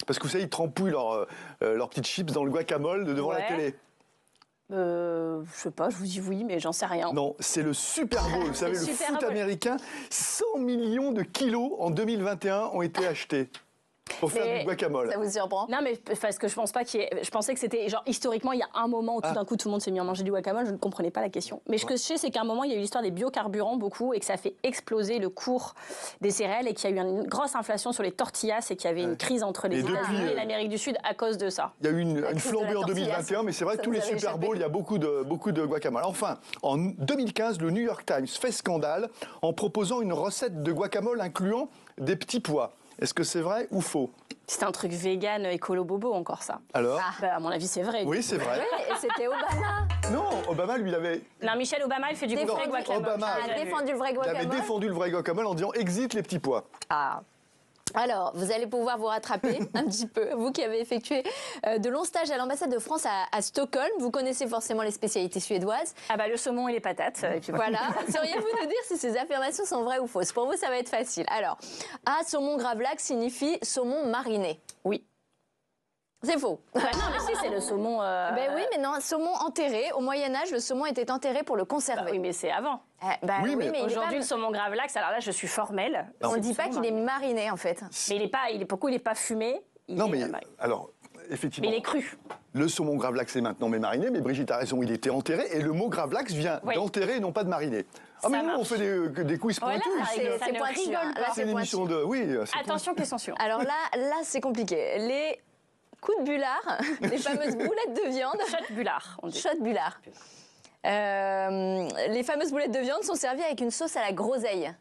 Parce que vous savez, ils trempouillent leurs petites chips dans le guacamole devant la Ouais. télé. Je sais pas, je vous dis oui, mais j'en sais rien. Non, c'est le Super Bowl. Vous savez, le Super foot Bowl. américain, 100 millions de kilos en 2021 ont été achetés pour faire Mais du guacamole. Ça vous surprend? Non, mais parce que je pense pas qu'il y ait... Je pensais que c'était, genre, historiquement, il y a un moment où tout d'un coup, tout le monde s'est mis à manger du guacamole. Je ne comprenais pas la question. Mais ce que je sais, c'est qu'à un moment, il y a eu l'histoire des biocarburants beaucoup et que ça a fait exploser le cours des céréales et qu'il y a eu une grosse inflation sur les tortillas et qu'il y avait une crise entre les Et depuis, États-Unis et l'Amérique du Sud à cause de ça. Il y a eu une crise de flambée la en tortilla, 2021, mais c'est vrai que ça tous vous les avait Super échappé. Bowls, il y a beaucoup de guacamole. Enfin, en 2015, le New York Times fait scandale en proposant une recette de guacamole incluant des petits pois. Est-ce que c'est vrai ou faux? C'est un truc vegan, écolo bobo encore ça. Alors Bah, à mon avis, c'est vrai. Oui, c'est vrai. Oui, et c'était Obama. Non, Obama, lui, il avait Non, Michelle Obama, il fait du Défendu- vrai guacamole. Obama. Ah, Il a j'ai vu. défendu le vrai il avait guacamole. défendu le vrai guacamole en disant « Exit les petits pois Ah. Alors, vous allez pouvoir vous rattraper un petit peu. Vous qui avez effectué de longs stages à l'ambassade de France à Stockholm, vous connaissez forcément les spécialités suédoises. Ah bah le saumon et les patates. Et puis voilà. Voilà. Sauriez-vous nous dire si ces affirmations sont vraies ou fausses? Pour vous, ça va être facile. Alors, A, saumon gravlax signifie saumon mariné. Oui. C'est faux. Bah non, mais si, c'est le saumon. Ben oui, mais non, saumon enterré. Au Moyen-Âge, le saumon était enterré pour le Bah conserver. oui, mais c'est avant. Bah Oui, mais il est Aujourd'hui, pas- le saumon gravlax, alors là, je suis formelle. on C'est ne dit du pas saumon qu'il est mariné. mariné, en fait. Mais pourquoi il n'est pas fumé ». Non, mais mariné. alors, Mais effectivement, il est cru. le saumon gravlax est maintenant mais mariné, mais Brigitte a raison, il était enterré, et le mot gravlax vient Oui. d'enterrer et non pas de mariner. Ah, Ça mais nous, on marche. fait des quiz Voilà, pointus. ça rigole. Ça C'est ne pointu. rigole Hein. pas. Là, C'est c'est une émission pointu. de... Oui, c'est Attention, question suivante. Alors là, c'est compliqué. Les coups de bullard, les fameuses boulettes de viande, Shot bullard, on dit. shot bullard. Les fameuses boulettes de viande sont servies avec une sauce à la groseille.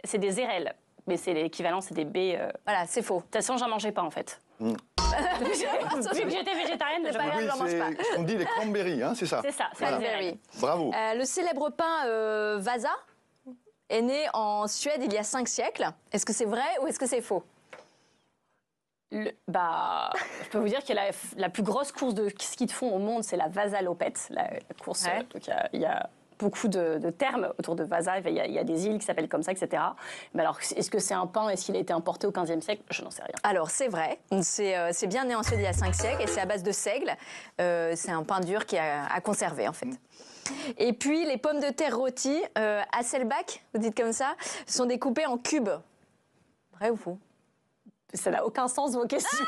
C'est des érelles. Mais c'est l'équivalent, c'est des baies. Voilà, c'est faux. De toute façon, j'en mangeais pas en fait. Vu que j'étais végétarienne, C'est je pas grave, Oui, j'en mange pas. c'est ce qu'on dit les cranberries, hein, c'est ça. C'est ça, c'est Voilà. les érelles. Cranberry. Bravo. Le célèbre pain Vasa est né en Suède il y a 5 siècles. Est-ce que c'est vrai ou est-ce que c'est faux? Je peux vous dire que la plus grosse course de ski de fond au monde, c'est la Vasalopette, la course. Ouais. Donc il y a beaucoup de termes autour de Vasa. Il y a des îles qui s'appellent comme ça, etc. Mais alors, est-ce que c'est un pain? Est-ce qu'il a été importé au XVe siècle? Je n'en sais rien. Alors, c'est vrai. C'est bien né en Suède il y a 5 siècles et c'est à base de seigle. C'est un pain dur qui est à conserver, en fait. Et puis, les pommes de terre rôties, Hasselback, vous dites comme ça, sont découpées en cubes. Vrai ou faux? Ça n'a aucun sens, vos questions.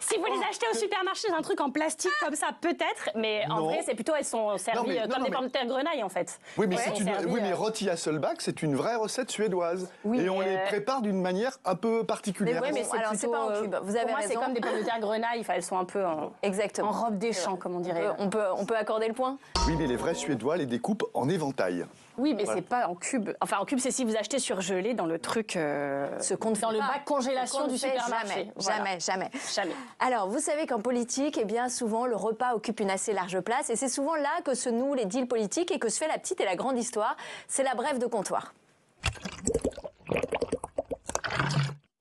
Si vous les achetez au supermarché, c'est un truc en plastique comme ça, peut-être. Mais en Non. vrai, c'est plutôt, elles sont servies mais- comme non, des mais- pommes de terre grenaille, en fait. Oui, mais, Ouais, c'est une... servi, oui, mais rôti Hasselback, c'est une vraie recette suédoise. Oui, et on mais, les prépare d'une manière un peu particulière. Mais Ouais, mais Bon, c'est alors, plutôt, c'est pas en cube. Vous avez pour moi, c'est raison. comme des pommes de terre grenaille. Enfin, elles sont un peu en Exactement. robe des champs, comme on dirait. On peut accorder le point? Oui, mais les vrais Suédois les découpent en éventail. Oui, mais c'est pas en cube. Enfin, en cube, c'est si vous achetez surgelé dans le truc. Ce qu'on ne dans fait le pas. bac congélation Ce qu'on du ne fait supermarché. Jamais, Voilà. jamais. Jamais. Alors, vous savez qu'en politique, eh bien, souvent, le repas occupe une assez large place. Et c'est souvent là que se nouent les deals politiques et que se fait la petite et la grande histoire. C'est la brève de comptoir.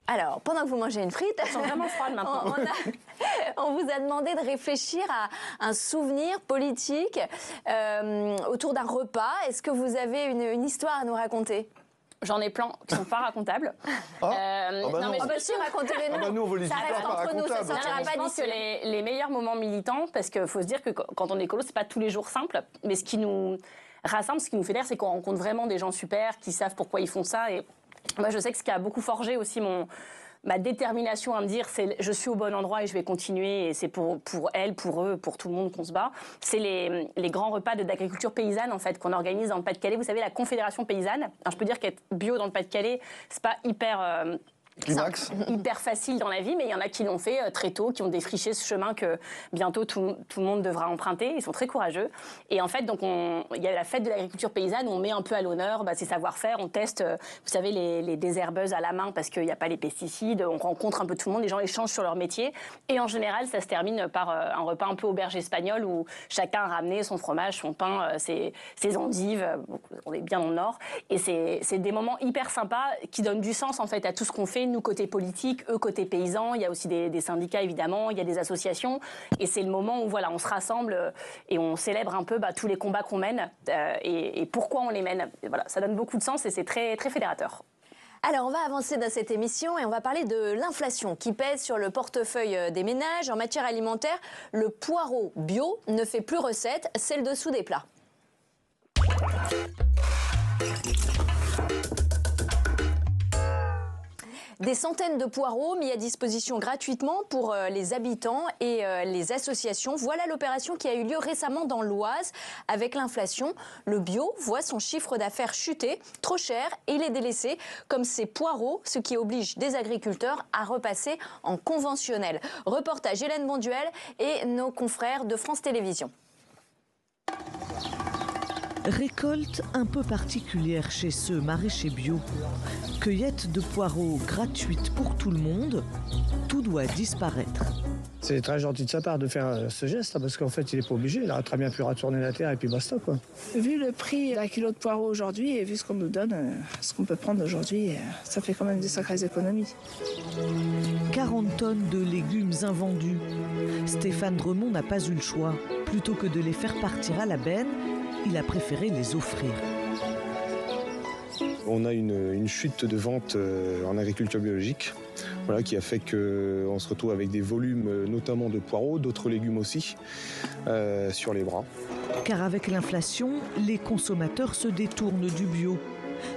Alors, pendant que vous mangez une frite, Elles sont vraiment froides maintenant. on vous a demandé de réfléchir à un souvenir politique autour d'un repas. Est-ce que vous avez une histoire à nous raconter? J'en ai plein qui sont pas racontables. Ah, ah bah non. mais je peux sûr raconter les noms. Ah bah nous, on veut les Ça histoires reste pas entre nous, ça racontables. sortira Non, mais pas je pense d'ici. que les meilleurs moments militants, parce qu'il faut se dire que quand on est écolo, c'est pas tous les jours simple, mais ce qui nous rassemble, ce qui nous fédère, c'est qu'on rencontre vraiment des gens super qui savent pourquoi ils font ça. Et moi, je sais que ce qui a beaucoup forgé aussi ma détermination à me dire je suis au bon endroit et je vais continuer et c'est pour elle, pour eux, pour tout le monde qu'on se bat. C'est les grands repas d'agriculture paysanne en fait qu'on organise dans le Pas-de-Calais. Vous savez, la Confédération paysanne. Alors je peux dire qu'être bio dans le Pas-de-Calais, c'est pas Climax. hyper facile dans la vie, mais il y en a qui l'ont fait très tôt, qui ont défriché ce chemin que bientôt tout le monde devra emprunter. Ils sont très courageux. Et en fait, donc il y a la fête de l'agriculture paysanne où on met un peu à l'honneur ses savoir-faire. On teste, vous savez, les désherbeuses à la main parce qu'il n'y a pas les pesticides. On rencontre un peu tout le monde, les gens échangent sur leur métier. Et en général, ça se termine par un repas un peu auberge espagnole où chacun a ramené son fromage, son pain, ses endives. On est bien dans le nord. Et c'est des moments hyper sympas qui donnent du sens en fait à tout ce qu'on fait. rencontrer, nous côté politique, eux côté paysans. Il y a aussi des syndicats évidemment, il y a des associations. Et c'est le moment où voilà, on se rassemble et on célèbre un peu tous les combats qu'on mène et pourquoi on les mène. Et voilà, ça donne beaucoup de sens et c'est très, très fédérateur. Alors, on va avancer dans cette émission et on va parler de l'inflation qui pèse sur le portefeuille des ménages. En matière alimentaire, le poireau bio ne fait plus recette, c'est le dessous des plats. Des centaines de poireaux mis à disposition gratuitement pour les habitants et les associations. Voilà l'opération qui a eu lieu récemment dans l'Oise. Avec l'inflation, le bio voit son chiffre d'affaires chuter, trop cher, et il est délaissé comme ces poireaux, ce qui oblige des agriculteurs à repasser en conventionnel. Reportage Hélène Bonduel et nos confrères de France Télévisions. Récolte un peu particulière chez ce maraîcher bio. Cueillette de poireaux gratuite pour tout le monde, tout doit disparaître. C'est très gentil de sa part de faire ce geste, parce qu'en fait, il n'est pas obligé. Il aurait très bien pu retourner la terre et puis basta, quoi. Vu le prix d'un kilo de poireaux aujourd'hui et vu ce qu'on nous donne, ce qu'on peut prendre aujourd'hui, ça fait quand même des sacrées économies. 40 tonnes de légumes invendus. Stéphane Dremont n'a pas eu le choix. Plutôt que de les faire partir à la benne, il a préféré les offrir. On a une chute de vente en agriculture biologique, voilà, qui a fait qu'on se retrouve avec des volumes notamment de poireaux, d'autres légumes aussi, sur les bras. Car avec l'inflation, les consommateurs se détournent du bio.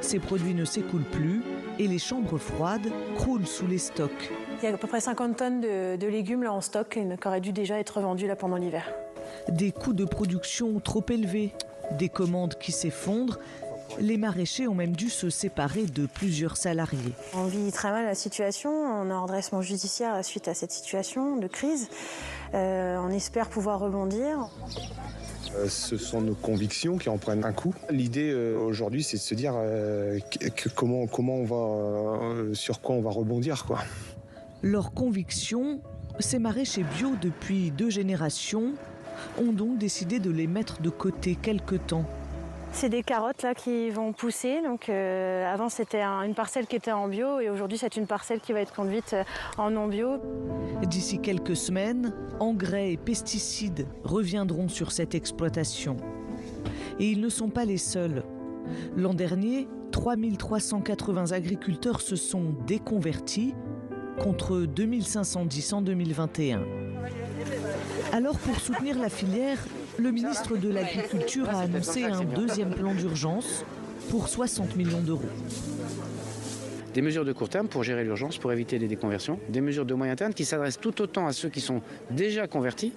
Ces produits ne s'écoulent plus et les chambres froides croulent sous les stocks. Il y a à peu près 50 tonnes de légumes là en stock qui auraient dû déjà être vendus là pendant l'hiver. Des coûts de production trop élevés, des commandes qui s'effondrent. Les maraîchers ont même dû se séparer de plusieurs salariés. On vit très mal la situation, on a un redressement judiciaire suite à cette situation de crise. On espère pouvoir rebondir. Ce sont nos convictions qui en prennent un coup. L'idée aujourd'hui, c'est de se dire comment on va, sur quoi on va rebondir, quoi. Leurs convictions, ces maraîchers bio depuis 2 générations ont donc décidé de les mettre de côté quelque temps. C'est des carottes là qui vont pousser. Donc, avant c'était une parcelle qui était en bio et aujourd'hui c'est une parcelle qui va être conduite en non bio. D'ici quelques semaines, engrais et pesticides reviendront sur cette exploitation. Et ils ne sont pas les seuls. L'an dernier, 3380 agriculteurs se sont déconvertis contre 2510 en 2021. Alors pour soutenir la filière, le ministre de l'Agriculture a annoncé un 2e plan d'urgence pour 60 millions d'euros. Des mesures de court terme pour gérer l'urgence, pour éviter les déconversions. Des mesures de moyen terme qui s'adressent tout autant à ceux qui sont déjà convertis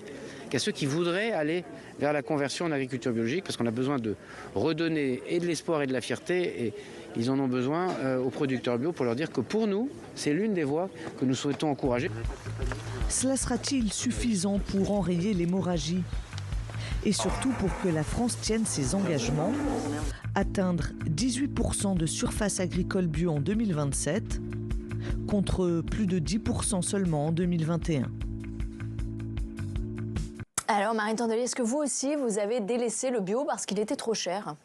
qu'à ceux qui voudraient aller vers la conversion en agriculture biologique, parce qu'on a besoin de redonner et de l'espoir et de la fierté, et ils en ont besoin aux producteurs bio pour leur dire que pour nous, c'est l'une des voies que nous souhaitons encourager. Cela sera-t-il suffisant pour enrayer l'hémorragie ? Et surtout pour que la France tienne ses engagements, atteindre 18% de surface agricole bio en 2027, contre plus de 10% seulement en 2021. Alors Marine Tondelier, est-ce que vous aussi, vous avez délaissé le bio parce qu'il était trop cher ?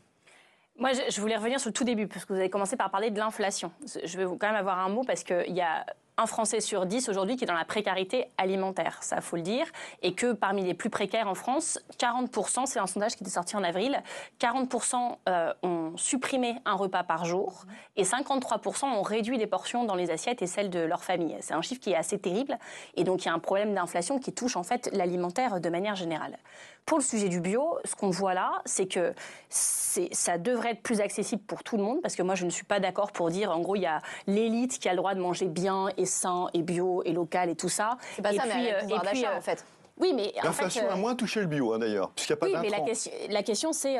Moi, je voulais revenir sur le tout début, parce que vous avez commencé par parler de l'inflation. Je vais quand même avoir un mot, parce qu'il y a un Français sur 10 aujourd'hui qui est dans la précarité alimentaire, ça faut le dire, et que parmi les plus précaires en France, 40%, c'est un sondage qui était sorti en avril, 40% ont supprimé un repas par jour et 53% ont réduit les portions dans les assiettes et celles de leur famille. C'est un chiffre qui est assez terrible et donc il y a un problème d'inflation qui touche en fait l'alimentaire de manière générale. Pour le sujet du bio, ce qu'on voit là, c'est que ça devrait être plus accessible pour tout le monde, parce que moi je ne suis pas d'accord pour dire en gros il y a l'élite qui a le droit de manger bien et sain et bio et local et tout ça. C'est pas ça, mais le pouvoir d'achat en fait. Oui, mais l'inflation a moins touché le bio, d'ailleurs, puisqu'il n'y a pas d'intrants. Mais la question c'est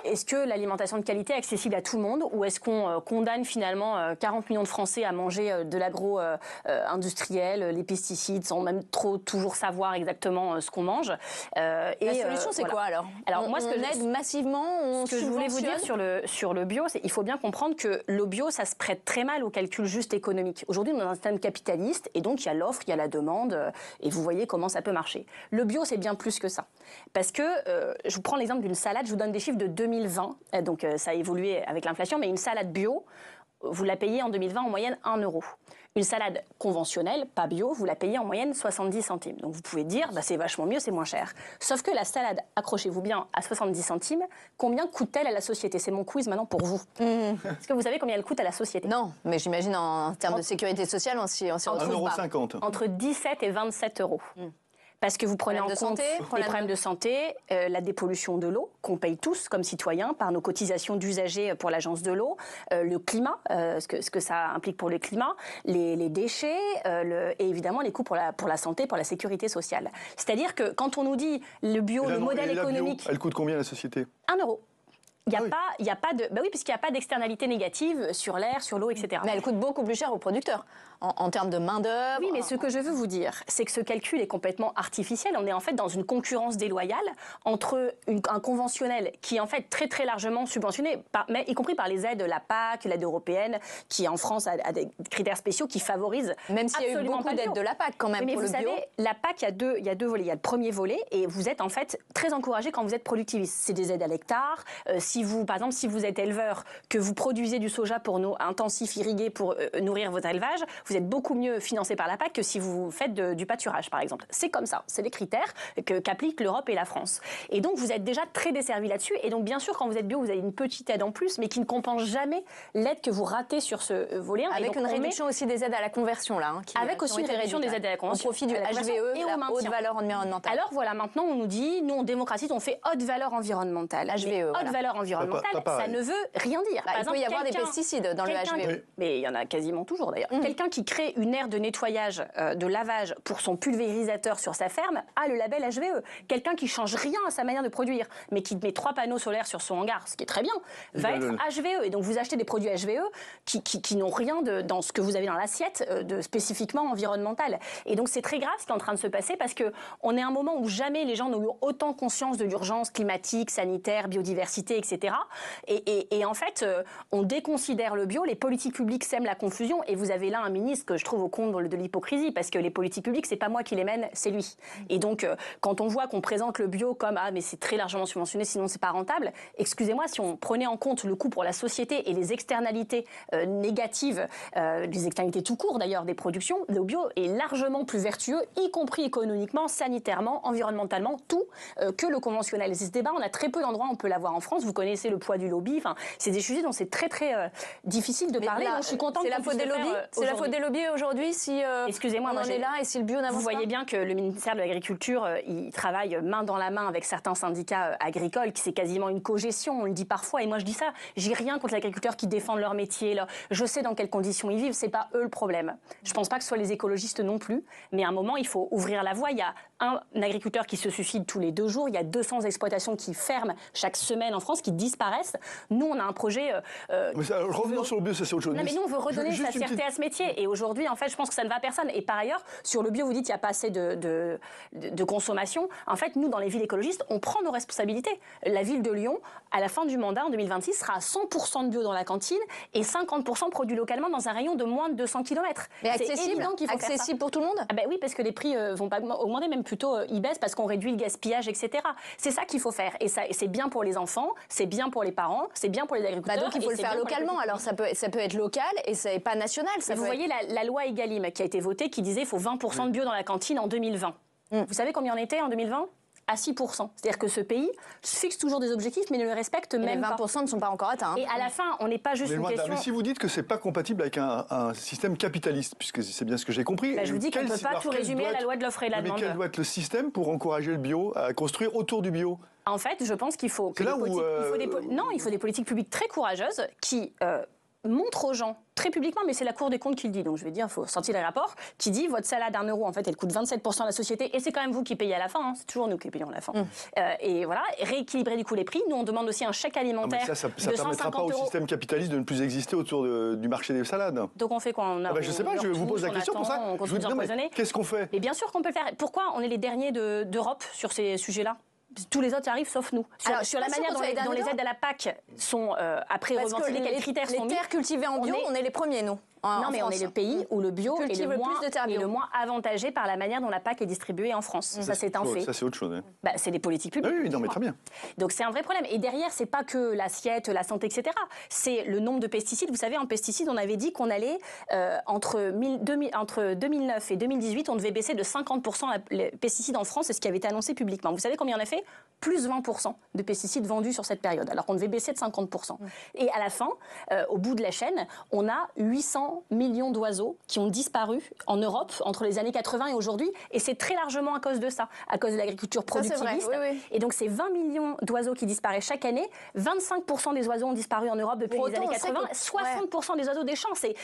est-ce que l'alimentation de qualité est accessible à tout le monde, ou est-ce qu'on condamne finalement 40 millions de Français à manger de l'agro-industriel, les pesticides, sans même trop toujours savoir exactement ce qu'on mange. La solution c'est quoi alors moi, ce que aide massivement, ce que je voulais vous dire sur le bio, c'est qu'il faut bien comprendre que le bio, ça se prête très mal au calcul juste économique. Aujourd'hui, on est dans un système capitaliste, et donc il y a l'offre, il y a la demande, et vous voyez comment ça peut marcher. Le bio, c'est bien plus que ça. Parce que, je vous prends l'exemple d'une salade, je vous donne des chiffres de 2020, donc ça a évolué avec l'inflation, mais une salade bio, vous la payez en 2020 en moyenne 1 €. Une salade conventionnelle, pas bio, vous la payez en moyenne 70 centimes. Donc vous pouvez dire, bah, c'est vachement mieux, c'est moins cher. Sauf que la salade, accrochez-vous bien, à 70 centimes, combien coûte-t-elle à la société? C'est mon quiz maintenant pour vous. Est-ce que vous savez combien elle coûte à la société? Non, mais j'imagine en termes de sécurité sociale, on s'y retrouve pas. 1,50 €. Entre 17 et 27 euros. Parce que vous prenez en compte les problèmes de santé, la dépollution de l'eau, qu'on paye tous comme citoyens par nos cotisations d'usagers pour l'agence de l'eau, le climat, ce que ça implique pour le climat, les déchets, et évidemment les coûts pour la santé, pour la sécurité sociale. C'est-à-dire que quand on nous dit le bio, le modèle économique... Bio, elle coûte combien à la société? 1 euro. Il n'y a pas de... Bah oui, puisqu'il n'y a pas d'externalité négative sur l'air, sur l'eau, etc. Mais elle coûte beaucoup plus cher aux producteurs, en termes de main-d'œuvre. Oui, mais ce que je veux vous dire, c'est que ce calcul est complètement artificiel. On est en fait dans une concurrence déloyale entre un conventionnel qui est en fait très très largement subventionné, mais y compris par les aides, la PAC, l'aide européenne, qui en France a des critères spéciaux qui favorisent. Même s'il y a eu beaucoup d'aides de la PAC quand même. Mais pour vous le bio. savez, la PAC, il y a deux volets. Il y a le premier volet et vous êtes en fait très encouragé quand vous êtes productiviste. C'est des aides à l'hectare. Par exemple, si vous êtes éleveur, que vous produisez du soja pour intensif irrigué pour nourrir votre élevage, vous êtes beaucoup mieux financé par la PAC que si vous faites du pâturage, par exemple. C'est comme ça. C'est les critères qu'appliquent l'Europe et la France. Et donc, vous êtes déjà très desservi là-dessus. Et donc, bien sûr, quand vous êtes bio, vous avez une petite aide en plus, mais qui ne compense jamais l'aide que vous ratez sur ce volet. Avec une réduction aussi des aides à la conversion, là. Avec aussi une réduction des aides à la conversion. Au profit du HVE, et la haute valeur environnementale. Alors voilà, maintenant, on nous dit, nous, on démocratise, on fait haute valeur environnementale. HVE, haute valeur environnementale, ça ne veut rien dire. Par exemple, il peut y avoir des pesticides dans le HVE. Mais il y en a quasiment toujours d'ailleurs. Quelqu'un qui crée une aire de nettoyage, de lavage pour son pulvérisateur sur sa ferme a le label HVE. Quelqu'un qui change rien à sa manière de produire, mais qui met 3 panneaux solaires sur son hangar, ce qui est très bien, va être HVE. Et donc vous achetez des produits HVE qui n'ont rien dans ce que vous avez dans l'assiette de spécifiquement environnemental. Et donc c'est très grave ce qui est en train de se passer parce qu'on est à un moment où jamais les gens n'ont eu autant conscience de l'urgence climatique, sanitaire, biodiversité, etc. Et en fait, on déconsidère le bio, les politiques publiques sèment la confusion et vous avez là un ministre que je trouve au comble de l'hypocrisie parce que les politiques publiques, c'est pas moi qui les mène, c'est lui. Et donc, quand on voit qu'on présente le bio comme « Ah, mais c'est très largement subventionné, sinon c'est pas rentable », excusez-moi, si on prenait en compte le coût pour la société et les externalités négatives, les externalités tout court d'ailleurs des productions, le bio est largement plus vertueux, y compris économiquement, sanitairement, environnementalement, tout, que le conventionnel. Et ce débat, on a très peu d'endroits où on peut l'avoir en France. Vous connaissez le poids du lobby. Enfin, c'est des sujets dont c'est très très difficile de parler. Donc je suis contente. C'est la faute des lobbies. C'est la faute des lobbies aujourd'hui si excusez-moi, on en est là et si le bio n'avance pas. Vous voyez bien que le ministère de l'Agriculture, il travaille main dans la main avec certains syndicats agricoles, qui c'est quasiment une cogestion. On le dit parfois. Et moi je dis ça. J'ai rien contre les agriculteurs qui défendent leur métier. Je sais dans quelles conditions ils vivent. C'est pas eux le problème. Je pense pas que ce soit les écologistes non plus. Mais à un moment, il faut ouvrir la voie. Il y a un agriculteur qui se suicide tous les 2 jours. Il y a 200 exploitations qui ferment chaque semaine en France, qui disparaissent. Nous, on a un projet... mais ça, revenons sur le bio, ça c'est autre chose. Non, mais nous, on veut redonner sa fierté à ce métier. Et aujourd'hui, en fait, je pense que ça ne va à personne. Et par ailleurs, sur le bio, vous dites qu'il n'y a pas assez de consommation. En fait, nous, dans les villes écologistes, on prend nos responsabilités. La ville de Lyon, à la fin du mandat, en 2026, sera à 100% de bio dans la cantine et 50% produit localement dans un rayon de moins de 200 km. Mais accessible, accessible pour tout le monde. Ah ben oui, parce que les prix vont pas augmenter, même plutôt ils baissent parce qu'on réduit le gaspillage, etc. C'est ça qu'il faut faire. Et c'est bien pour les enfants, c'est bien pour les parents, c'est bien pour les agriculteurs. Donc il faut le faire localement. Alors ça peut être local et c'est pas national. Vous voyez la loi Egalim qui a été votée qui disait qu'il faut 20% de bio dans la cantine en 2020. Vous savez combien on était en 2020 ? À 6%. C'est-à-dire que ce pays fixe toujours des objectifs, mais ne le respecte même pas. Les 20% ne sont pas encore atteints. Et à la fin, on n'est pas juste une question... Mais si vous dites que c'est pas compatible avec un système capitaliste, puisque c'est bien ce que j'ai compris... je vous dis qu'on ne peut pas tout résumer à la loi de l'offre et de la demande. Mais quel doit être le système pour encourager le bio, à construire autour du bio ? En fait, je pense qu'il faut... il faut des politiques publiques très courageuses qui... montre aux gens, très publiquement, mais c'est la Cour des comptes qui le dit, donc je vais dire, il faut sortir les rapports, qui dit votre salade à 1 euro, en fait, elle coûte 27% à la société, et c'est quand même vous qui payez à la fin, hein, c'est toujours nous qui payons à la fin. Et voilà, rééquilibrer du coup les prix. Nous, on demande aussi un chèque alimentaire de 150 €. Ça ne permettra pas au système capitaliste de ne plus exister autour du marché des salades. Donc on fait quoi? Je ne sais pas, je vous pose la question pour ça. Je vous dis, qu'est-ce qu'on fait? Mais bien sûr qu'on peut le faire. Pourquoi on est les derniers d'Europe sur ces sujets-là? tous les autres arrivent sauf nous. Sur la manière dont les aides à la PAC sont après reventilées, quels critères sont mis. Les terres cultivées en bio, on est les premiers, nous. Non, mais on est le pays où le bio est le moins avantagé par la manière dont la PAC est distribuée en France. Ça, c'est un fait. Ça, c'est autre chose. C'est des politiques publiques. Oui, non, mais très bien. Donc, c'est un vrai problème. Et derrière, c'est pas que l'assiette, la santé, etc. C'est le nombre de pesticides. Vous savez, en pesticides, on avait dit qu'on allait, entre 2009 et 2018, on devait baisser de 50% les pesticides en France. C'est ce qui avait été annoncé publiquement. Vous savez combien on a fait? Plus 20% de pesticides vendus sur cette période, alors qu'on devait baisser de 50%. Et à la fin, au bout de la chaîne, on a 800 millions d'oiseaux qui ont disparu en Europe entre les années 80 et aujourd'hui, et c'est très largement à cause de ça, à cause de l'agriculture productiviste. Oui. Et donc ces 20 millions d'oiseaux qui disparaissent chaque année, 25% des oiseaux ont disparu en Europe depuis les années 80, 60% des oiseaux des champs. C'est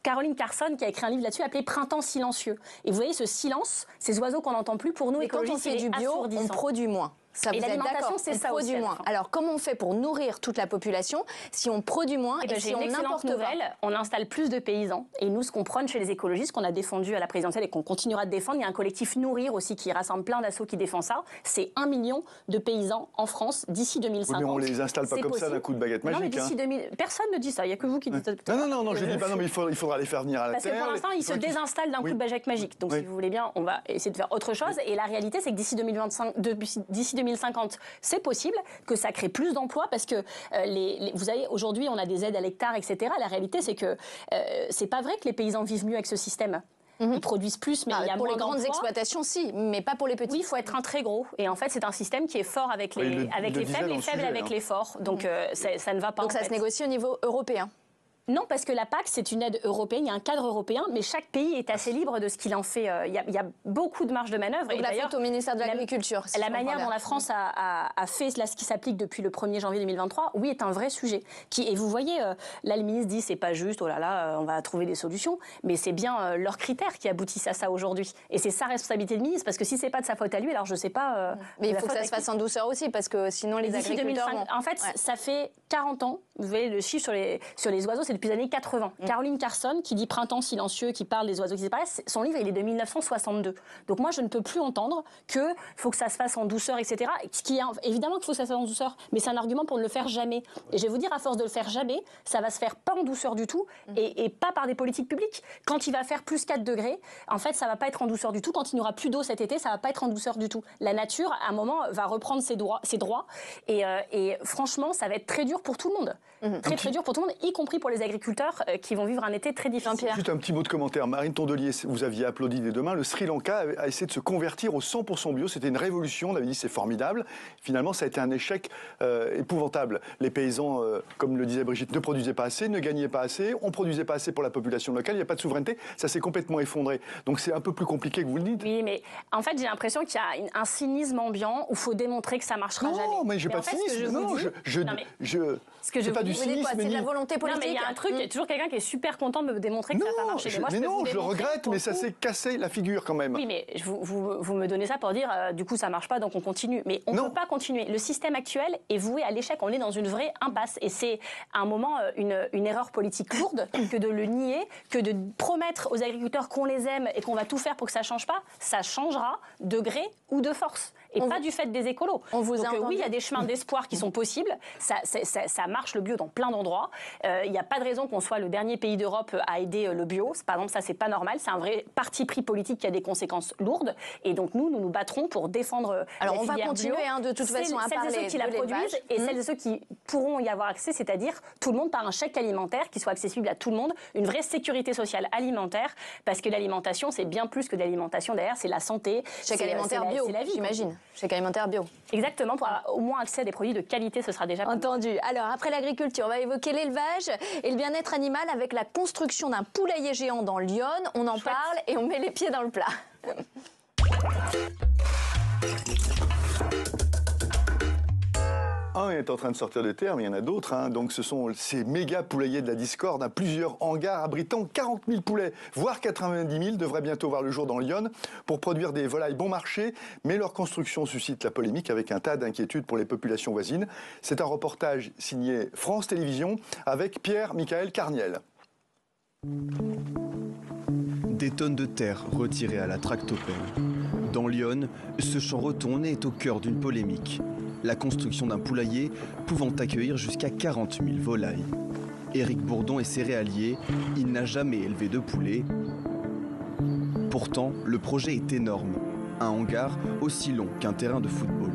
Caroline Carson qui a écrit un livre là-dessus appelé Printemps silencieux. Et vous voyez ce silence, ces oiseaux qu'on n'entend plus, pour nous, mais quand on fait du bio, on produit moins. Ça, et l'alimentation, c'est ça aussi. Alors, comment on fait pour nourrir toute la population si on produit moins et si on n'importe nouvelle, on installe plus de paysans. Et nous, ce qu'on prône chez les écologistes, qu'on a défendu à la présidentielle et qu'on continuera de défendre, il y a un collectif Nourrir aussi qui rassemble plein d'assauts qui défend ça. C'est 1 million de paysans en France d'ici 2050. Oui, mais on les installe pas comme ça d'un coup de baguette magique. Non, mais d'ici 2000, personne ne dit ça. Il n'y a que vous qui dites ça. Non, je dis pas non, mais il faudra les faire venir à la terre. Parce que pour l'instant, ils se désinstallent d'un coup de baguette magique. Donc, si vous voulez bien, on va essayer de faire autre chose. Et la réalité, c'est que d'ici 2050, c'est possible que ça crée plus d'emplois parce que vous savez, aujourd'hui, on a des aides à l'hectare, etc. La réalité, c'est que c'est pas vrai que les paysans vivent mieux avec ce système. Ils produisent plus, mais il y a pour moins les grandes exploitations, si, mais pas pour les petits. Oui, il faut être un très gros. Et en fait, c'est un système qui est fort avec les faibles et faible avec les forts. Donc, ça ne va pas. Donc, ça se négocie au niveau européen. Non, parce que la PAC, c'est une aide européenne, il y a un cadre européen, mais chaque pays est assez libre de ce qu'il en fait. Il y a beaucoup de marge de manœuvre. Donc, la faute au ministère de l'Agriculture. La manière dont la France a fait là, ce qui s'applique depuis le 1er janvier 2023, oui, est un vrai sujet. Et vous voyez, là, le ministre dit c'est pas juste, oh là là, on va trouver des solutions, mais c'est bien leurs critères qui aboutissent à ça aujourd'hui. Et c'est sa responsabilité de ministre, parce que si c'est pas de sa faute à lui, alors je sais pas. Mais il faut que ça se fasse en douceur aussi, parce que sinon les agriculteurs. En fait, ça fait 40 ans, vous voyez le chiffre sur les oiseaux, c'est depuis les années 80. Caroline Carson, qui dit Printemps silencieux, qui parle des oiseaux qui disparaissent, son livre, il est de 1962. Donc moi, je ne peux plus entendre qu'il faut que ça se fasse en douceur, etc. Évidemment qu'il faut que ça se fasse en douceur, mais c'est un argument pour ne le faire jamais. Et je vais vous dire, à force de le faire jamais, ça va se faire pas en douceur du tout, et pas par des politiques publiques. Quand il va faire plus 4 degrés, en fait, ça va pas être en douceur du tout. Quand il n'y aura plus d'eau cet été, ça va pas être en douceur du tout. La nature, à un moment, va reprendre ses droits. Et franchement, ça va être très dur pour tout le monde. Très dur pour tout le monde, y compris pour les agriculteurs qui vont vivre un été très difficile. Juste un petit mot de commentaire. Marine Tondelier, vous aviez applaudi dès demain. Le Sri Lanka a essayé de se convertir au 100% bio. C'était une révolution. On avait dit c'est formidable. Finalement, ça a été un échec épouvantable. Les paysans, comme le disait Brigitte, ne produisaient pas assez, ne gagnaient pas assez. On ne produisait pas assez pour la population locale. Il n'y a pas de souveraineté. Ça s'est complètement effondré. Donc c'est un peu plus compliqué que vous le dites. Oui, mais en fait, j'ai l'impression qu'il y a un cynisme ambiant où il faut démontrer que ça ne marchera jamais. Non, mais j'ai pas de cynisme. C'est pas du cynisme. C'est de la volonté politique. Non, mais il y a un truc, il y a toujours quelqu'un qui est super content de me démontrer que ça va marcher. Je le regrette, mais ça s'est cassé la figure quand même. Oui, mais vous me donnez ça pour dire, du coup, ça marche pas, donc on continue. Mais on ne peut pas continuer. Le système actuel est voué à l'échec. On est dans une vraie impasse. Et c'est à un moment une erreur politique lourde que de le nier, que de promettre aux agriculteurs qu'on les aime et qu'on va tout faire pour que ça change pas. Ça changera de gré ou de force. Et pas du fait des écolos. Donc oui, il y a des chemins d'espoir qui sont possibles. Ça marche le bio dans plein d'endroits. Il n'y a pas de raison qu'on soit le dernier pays d'Europe à aider le bio. Par exemple, ça, c'est pas normal. C'est un vrai parti pris politique qui a des conséquences lourdes. Et donc, nous nous battons pour défendre la filière bio. On va continuer de toute façon à parler de celles et ceux qui la produisent et celles et ceux qui pourront y avoir accès, c'est-à-dire tout le monde par un chèque alimentaire qui soit accessible à tout le monde, une vraie sécurité sociale alimentaire, parce que l'alimentation, c'est bien plus que de l'alimentation. Derrière, c'est la santé. Chèque alimentaire bio, c'est la vie, j'imagine. Chèque alimentaire bio. Exactement, pour avoir au moins accès à des produits de qualité, ce sera déjà entendu. Alors, après l'agriculture, on va évoquer l'élevage et le bien-être animal avec la construction d'un poulailler géant dans l'Yonne. On en parle et on met les pieds dans le plat. Un est en train de sortir de terre, mais il y en a d'autres. Donc ce sont ces méga poulaillers de la discorde, plusieurs hangars abritant 40 000 poulets, voire 90 000, devraient bientôt voir le jour dans l'Yonne pour produire des volailles bon marché. Mais leur construction suscite la polémique avec un tas d'inquiétudes pour les populations voisines. C'est un reportage signé France Télévisions avec Pierre-Michael Carniel. Des tonnes de terre retirées à la tractopelle. Dans l'Yonne, ce champ retourné est au cœur d'une polémique. La construction d'un poulailler pouvant accueillir jusqu'à 40 000 volailles. Éric Bourdon est céréalier, il n'a jamais élevé de poulet. Pourtant, le projet est énorme. Un hangar aussi long qu'un terrain de football.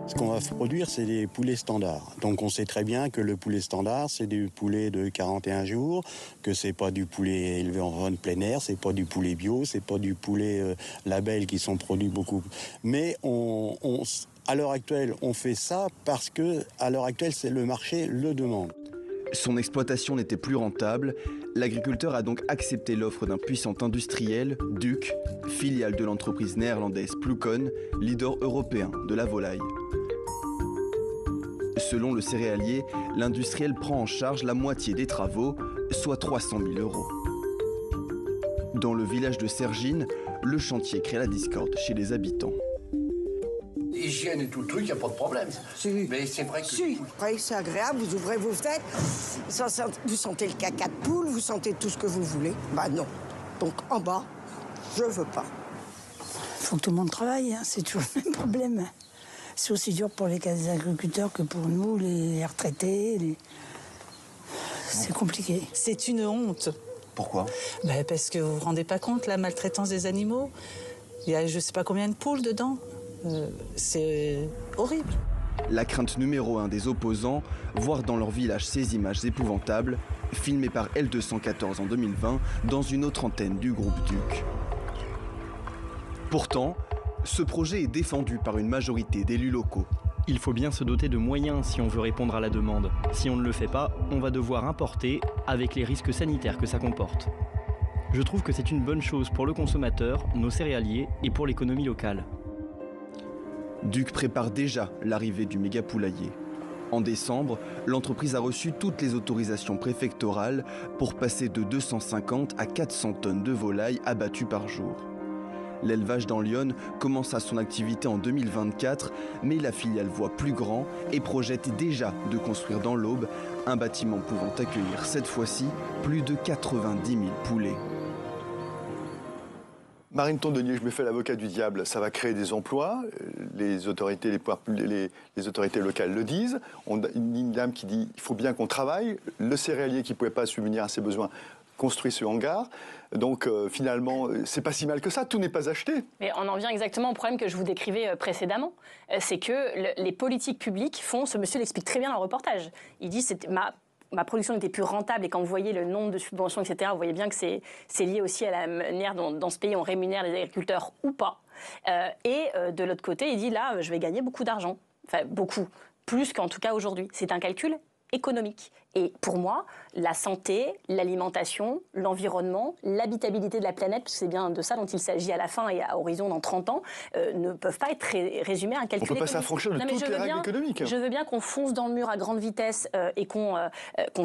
Ce qu'on va produire, c'est des poulets standards. Donc on sait très bien que le poulet standard, c'est du poulet de 41 jours, que c'est pas du poulet élevé en zone plein air, c'est pas du poulet bio, c'est pas du poulet label qui sont produits beaucoup. Mais à l'heure actuelle, on fait ça parce que à l'heure actuelle, c'est le marché le demande. Son exploitation n'était plus rentable. L'agriculteur a donc accepté l'offre d'un puissant industriel, Duc, filiale de l'entreprise néerlandaise Plukon, leader européen de la volaille. Selon le céréalier, l'industriel prend en charge la moitié des travaux, soit 300 000 €. Dans le village de Sergine, le chantier crée la discorde chez les habitants. Hygiène et tout le truc, il n'y a pas de problème. Si. Mais c'est vrai que... Si, après, c'est agréable, vous ouvrez vos fenêtres, vous sentez le caca de poule, vous sentez tout ce que vous voulez. Bah non. Donc en bas, je veux pas. Il faut que tout le monde travaille, hein. C'est toujours le même problème. C'est aussi dur pour les agriculteurs que pour nous, les retraités. C'est compliqué. C'est une honte. Pourquoi ? Parce que vous ne vous rendez pas compte, la maltraitance des animaux. Il y a je ne sais pas combien de poules dedans. C'est horrible. La crainte numéro 1 des opposants, voir dans leur village ces images épouvantables, filmées par L214 en 2020 dans une autre antenne du groupe Duc. Pourtant, ce projet est défendu par une majorité d'élus locaux. Il faut bien se doter de moyens si on veut répondre à la demande. Si on ne le fait pas, on va devoir importer avec les risques sanitaires que ça comporte. Je trouve que c'est une bonne chose pour le consommateur, nos céréaliers et pour l'économie locale. Duc prépare déjà l'arrivée du méga poulailler. En décembre, l'entreprise a reçu toutes les autorisations préfectorales pour passer de 250 à 400 tonnes de volailles abattues par jour. L'élevage dans l'Yonne commence à son activité en 2024, mais la filiale voit plus grand et projette déjà de construire dans l'Aube un bâtiment pouvant accueillir cette fois-ci plus de 90 000 poulets. Marine Tondelier, je me fais l'avocat du diable, ça va créer des emplois, les autorités locales le disent. On a une dame qui dit qu'il faut bien qu'on travaille, le céréalier qui ne pouvait pas subvenir à ses besoins construit ce hangar. Donc finalement, c'est pas si mal que ça, tout n'est pas acheté. Mais on en vient exactement au problème que je vous décrivais précédemment. C'est que les politiques publiques font, ce monsieur l'explique très bien dans le reportage. Il dit ma production n'était plus rentable et quand vous voyez le nombre de subventions, etc., vous voyez bien que c'est lié aussi à la manière dont dans ce pays on rémunère les agriculteurs ou pas. De l'autre côté, il dit là, je vais gagner beaucoup d'argent. Enfin, beaucoup. Plus qu'en tout cas aujourd'hui. C'est un calcul économique. Et pour moi, la santé, l'alimentation, l'environnement, l'habitabilité de la planète, parce que c'est bien de ça dont il s'agit à la fin et à horizon dans 30 ans, ne peuvent pas être résumés à un calcul économique. On ne peut pas s'affranchir de toutes les règles économiques. Je veux bien qu'on fonce dans le mur à grande vitesse et qu'on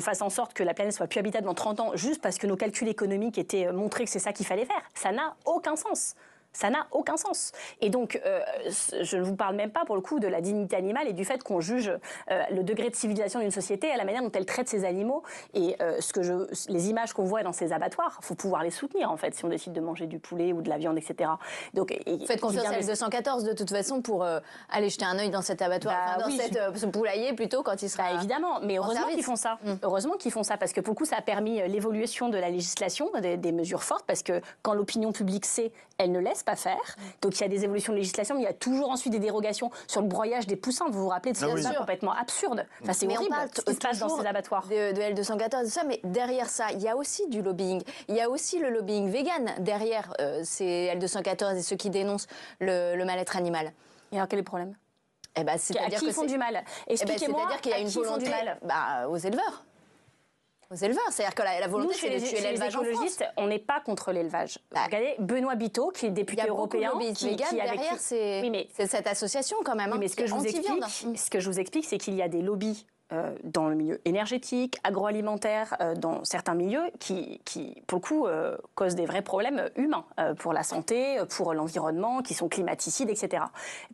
fasse en sorte que la planète soit plus habitable dans 30 ans, juste parce que nos calculs économiques étaient montrés que c'est ça qu'il fallait faire. Ça n'a aucun sens. Ça n'a aucun sens. Et donc, je ne vous parle même pas, pour le coup, de la dignité animale et du fait qu'on juge le degré de civilisation d'une société à la manière dont elle traite ses animaux. Et les images qu'on voit dans ces abattoirs, il faut pouvoir les soutenir, en fait, si on décide de manger du poulet ou de la viande, etc. Donc, faites confiance à L214, de toute façon, pour aller jeter un œil dans cet abattoir, ce poulailler, plutôt, quand il sera... évidemment, mais heureusement qu'ils font ça. Heureusement qu'ils font ça, parce que, pour le coup, ça a permis l'évolution de la législation, des mesures fortes, parce que quand l'opinion publique sait, elle ne laisse pas faire. Donc il y a des évolutions de législation, mais il y a toujours ensuite des dérogations sur le broyage des poussins. Vous vous rappelez de ces débats complètement absurdes. Enfin, c'est horrible ce qui se passe dans ces abattoirs. De L214 et tout ça, mais derrière ça, il y a aussi du lobbying. Il y a aussi le lobbying vegan derrière ces L214 et ceux qui dénoncent le mal-être animal. Et alors quel est le problème ? C'est-à-dire qu'ils font du mal. Expliquez-moi. C'est-à-dire qu'il y a une volonté aux éleveurs. Aux éleveurs, c'est-à-dire que la volonté, c'est de tuer l'élevage en France. Les écologistes, on n'est pas contre l'élevage. Regardez, Benoît Biteau, qui est député européen, qui derrière, c'est cette association quand même. Oui, mais ce que je vous explique, c'est qu'il y a des lobbies dans le milieu énergétique, agroalimentaire, dans certains milieux qui pour le coup, causent des vrais problèmes humains pour la santé, pour l'environnement, qui sont climaticides, etc.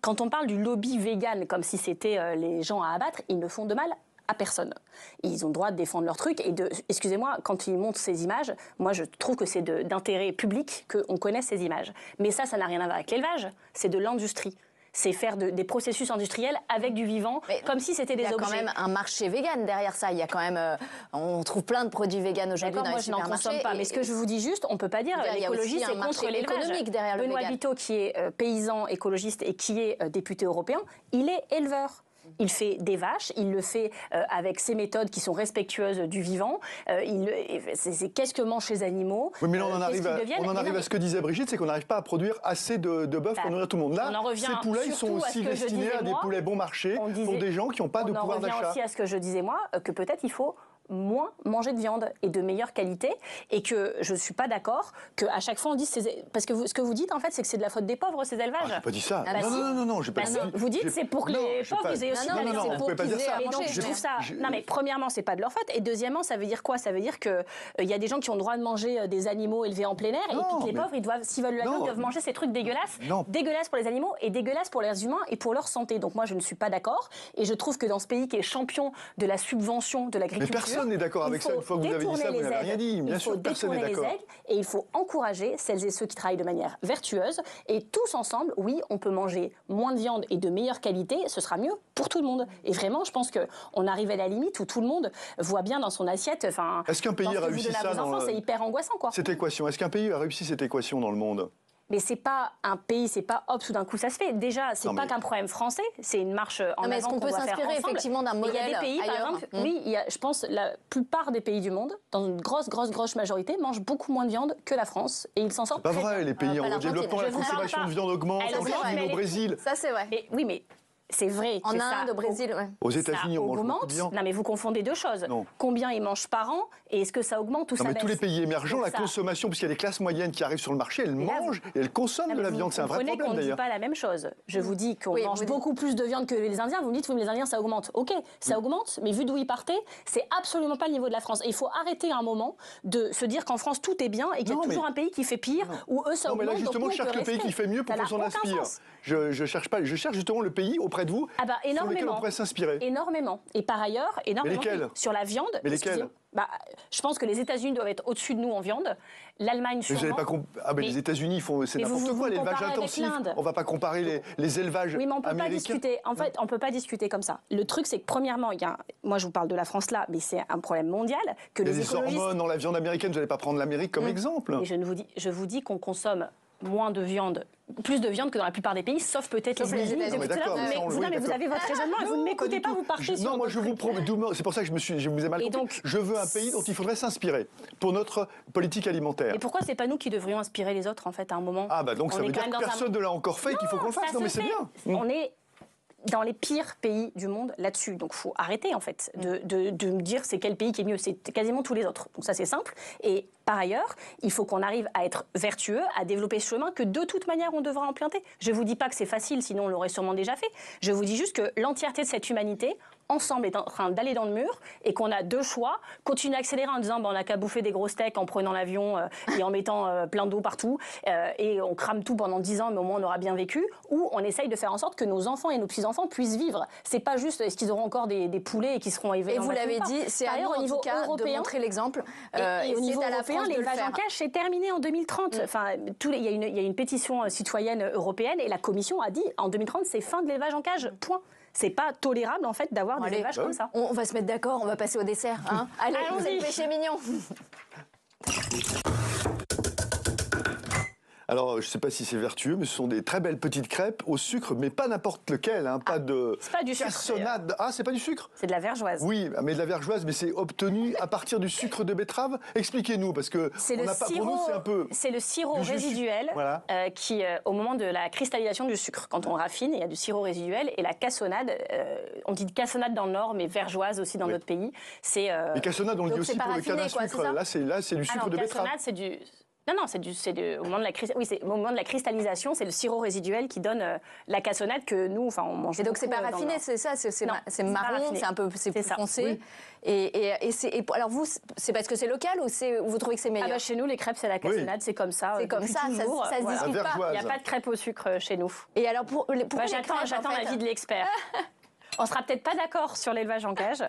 Quand on parle du lobby vegan comme si c'était les gens à abattre, ils ne font de mal à personne. Ils ont le droit de défendre leur truc et excusez-moi, quand ils montrent ces images, moi je trouve que c'est d'intérêt public qu'on connaisse ces images. Mais ça n'a rien à voir avec l'élevage, c'est de l'industrie. C'est faire des processus industriels avec du vivant, comme si c'était des objets. Il y a quand même un marché vegan derrière ça. Il y a quand même, on trouve plein de produits vegan aujourd'hui dans les supermarchés. Moi, je n'en consomme pas. Mais ce que je vous dis juste, on ne peut pas dire l'écologie, c'est contre l'élevage. Benoît Biteau, qui est paysan écologiste et qui est député européen, il est éleveur. Il fait des vaches, il le fait avec ses méthodes qui sont respectueuses du vivant. C'est qu'est-ce que mangent les animaux. Oui, mais là, on en arrive à ce que disait Brigitte, c'est qu'on n'arrive pas à produire assez de bœufs pour nourrir tout le monde. Là, ces poulets, ils sont aussi destinés à des poulets bon marché pour des gens qui n'ont pas de pouvoir d'achat. On en revient aussi à ce que je disais moi, que peut-être il faut moins manger de viande et de meilleure qualité, et que je ne suis pas d'accord qu'à chaque fois on dise parce que ce que vous dites en fait c'est que c'est de la faute des pauvres ces élevages. J'ai pas dit ça. Non, j'ai pas dit ça. Vous dites c'est pour que les pauvres ils aient aussi de la viande. Non, vous pouvez pas dire ça. Et donc je trouve ça. Non mais premièrement c'est pas de leur faute, et deuxièmement ça veut dire quoi? Ça veut dire que il y a des gens qui ont le droit de manger des animaux élevés en plein air, et puis que les pauvres ils doivent, s'ils veulent la viande, doivent manger ces trucs dégueulasses, dégueulasses pour les animaux et dégueulasses pour les humains et pour leur santé. Donc moi je ne suis pas d'accord, et je trouve que dans ce pays qui est champion de la subvention de l'agriculture, mais personne n'est d'accord avec ça. Une fois que vous avez dit ça, vous n'avez rien dit. Bien sûr, personne n'est d'accord. Et il faut encourager celles et ceux qui travaillent de manière vertueuse. Et tous ensemble, oui, on peut manger moins de viande et de meilleure qualité. Ce sera mieux pour tout le monde. Et vraiment, je pense qu'on arrive à la limite où tout le monde voit bien dans son assiette. Est-ce qu'un pays a réussi ça c'est hyper angoissant, quoi. Cette équation. Est-ce qu'un pays a réussi cette équation dans le monde? Mais c'est pas un pays, c'est pas hop, tout d'un coup ça se fait. Déjà, c'est pas qu'un problème français, c'est une marche en avant. Mais est-ce qu'on peut s'inspirer effectivement d'un modèle ailleurs? Il y a des pays, par exemple, oui, je pense la plupart des pays du monde, dans une grosse majorité, mangent beaucoup moins de viande que la France, et ils s'en sortent. C'est pas vrai, les pays en développement, la consommation de viande augmente, en Chine, au Brésil. Ça c'est vrai. Oui, mais c'est vrai. En Inde, au Brésil, ouais. Aux États-Unis, on mange beaucoup de viande. Non, mais vous confondez deux choses. Non. Combien ils mangent par an, et est-ce que ça augmente ou ça baisse? Tous les pays émergents, la consommation, puisqu'il y a des classes moyennes qui arrivent sur le marché, elles mangent et elles consomment de la viande. C'est un vrai problème d'ailleurs. Vous comprenez qu'on ne dit pas la même chose. Je vous dis qu'on mange beaucoup plus de viande que les Indiens. Vous me dites, oui, mais les Indiens, ça augmente. Ok, ça augmente, mais vu d'où ils partaient, c'est absolument pas le niveau de la France. Et il faut arrêter à un moment de se dire qu'en France, tout est bien et qu'il y a toujours un pays qui fait pire, où eux, ça augmente. Non, mais là, justement, je cherche le pays qui fait mieux pour qu'on s'en inspire. Je cherche pas, je cherche justement le pays auprès de vous. Sur lesquels on pourrait s'inspirer. Énormément. Et par ailleurs, énormément. Mais lesquels? Sur la viande. Mais lesquels? Je pense que les États-Unis doivent être au-dessus de nous en viande. L'Allemagne sûrement. Mais les États-Unis c'est n'importe quoi, l'élevage intensif. On ne va pas comparer les élevages américains. Oui, mais on ne peut pas discuter. En fait, on peut pas discuter comme ça. Le truc, c'est que premièrement, moi je vous parle de la France là, mais c'est un problème mondial que les écologistes. Il y a des hormones dans la viande américaine. Vous n'allez pas prendre l'Amérique comme exemple. Et je vous dis qu'on consomme moins de viande, plus de viande que dans la plupart des pays, sauf peut-être les États-Unis. Mais vous avez votre raisonnement et vous ne m'écoutez pas, vous partez sur. Non, moi je vous promets, c'est pour ça que je vous ai mal compris. Je veux un pays dont il faudrait s'inspirer pour notre politique alimentaire. Et pourquoi c'est pas nous qui devrions inspirer les autres en fait à un moment? Donc ça veut dire que personne ne l'a encore fait et qu'il faut qu'on le fasse. Non mais c'est bien. On est dans les pires pays du monde là-dessus. Donc, il faut arrêter, en fait, de me dire c'est quel pays qui est mieux. C'est quasiment tous les autres. Donc, ça, c'est simple. Et par ailleurs, il faut qu'on arrive à être vertueux, à développer ce chemin que, de toute manière, on devra emprunter. Je ne vous dis pas que c'est facile, sinon on l'aurait sûrement déjà fait. Je vous dis juste que l'entièreté de cette humanité, ensemble, est en train d'aller dans le mur et qu'on a deux choix. Continuer à accélérer en disant on n'a qu'à bouffer des gros steaks en prenant l'avion et en mettant plein d'eau partout et on crame tout pendant 10 ans, mais au moins on aura bien vécu. Ou on essaye de faire en sorte que nos enfants et nos petits-enfants puissent vivre. C'est pas juste est-ce qu'ils auront encore des poulets et qui seront élevés. Et vous l'avez dit, c'est à nous, en tout cas, de montrer l'exemple. Et au niveau européen, l'élevage en cage, c'est terminé en 2030. Enfin, il y a une pétition citoyenne européenne et la Commission a dit en 2030, c'est fin de l'élevage en cage. Point. C'est pas tolérable en fait d'avoir des élevages comme ça. On va se mettre d'accord, on va passer au dessert. Hein. Allez, vous êtes péché mignon. Alors, je ne sais pas si c'est vertueux, mais ce sont des très belles petites crêpes au sucre, mais pas n'importe lequel, hein, pas de cassonade. C'est pas du sucre? C'est de la vergeoise. Oui, mais de la vergeoise, mais c'est obtenu à partir du sucre de betterave. Expliquez-nous, parce que pour nous, c'est un peu. C'est le sirop résiduel qui, au moment de la cristallisation du sucre, quand on raffine, il y a du sirop résiduel et la cassonade. On dit cassonade dans le Nord, mais vergeoise aussi dans notre pays. Mais cassonade, on le dit aussi pour le canne à sucre. Là, c'est du sucre de betterave. Cassonade, c'est du. Non, au moment de la cristallisation, c'est le sirop résiduel qui donne la cassonade que nous, on mange. Et donc c'est pas raffiné, c'est ça, c'est marron, c'est un peu plus foncé. Et alors vous, c'est parce que c'est local ou vous trouvez que c'est meilleur? Chez nous, les crêpes, c'est la cassonade, c'est comme ça. C'est comme ça, ça se discute pas. Il n'y a pas de crêpes au sucre chez nous. Et alors pour les j'attends l'avis de l'expert. On sera peut-être pas d'accord sur l'élevage en cage,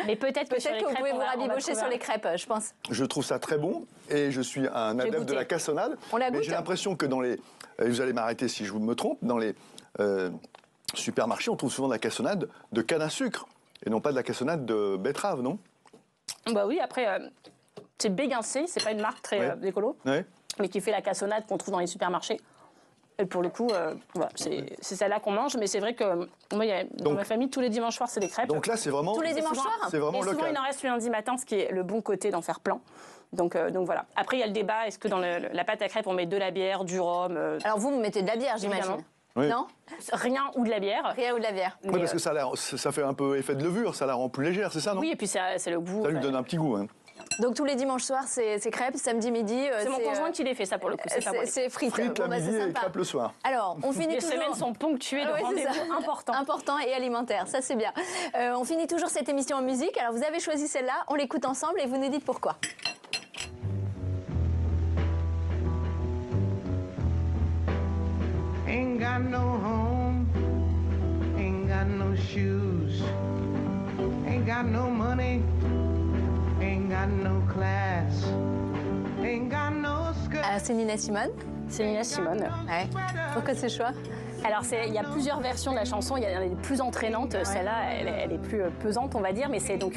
mais peut-être que, vous pouvez vous rabibocher sur les crêpes, je pense. Je trouve ça très bon et je suis un adepte de la cassonade. Mais j'ai l'impression que dans les... Vous allez m'arrêter si je me trompe. Dans les supermarchés, on trouve souvent de la cassonade de canne à sucre et non pas de la cassonade de betterave, non? Bah oui, après, c'est Béguincé, c'est pas une marque très écolo, mais qui fait la cassonade qu'on trouve dans les supermarchés. Et pour le coup, voilà, c'est celle-là qu'on mange, mais c'est vrai que moi, dans ma famille, tous les dimanches soirs, c'est des crêpes. Donc là, c'est vraiment... Tous les dimanches soirs? C'est vraiment local. Souvent, il en reste le lundi matin, ce qui est le bon côté d'en faire plein. Donc voilà. Après, il y a le débat, est-ce que dans la pâte à crêpes, on met de la bière, du rhum Alors vous mettez de la bière, j'imagine. Oui. Non? Rien ou de la bière. Rien ou de la bière. Oui, parce que ça fait un peu effet de levure, ça la rend plus légère, c'est ça, non? Oui, et puis c'est le goût. Ça lui donne un petit goût, hein. Donc tous les dimanches soirs, c'est crêpes, samedi midi. C'est mon conjoint qui les fait ça pour le coup. C'est frites. Frites le midi et crêpes le soir. Alors, on finit toujours... Les semaines sont ponctuées de rendez-vous importants. Importants et alimentaires, ça c'est bien. On finit toujours cette émission en musique. Alors vous avez choisi celle-là, on l'écoute ensemble et vous nous dites pourquoi. Ain't got no home, ain't got no shoes, ain't got no money, ain't got no class, ain't got no skirt. Alors c'est Nina Simone. C'est Nina Simone. Ouais. Pourquoi ce choix? Alors, il y a plusieurs versions de la chanson. Il y a des plus entraînantes. Celle-là, elle est plus pesante, on va dire. Mais c'est donc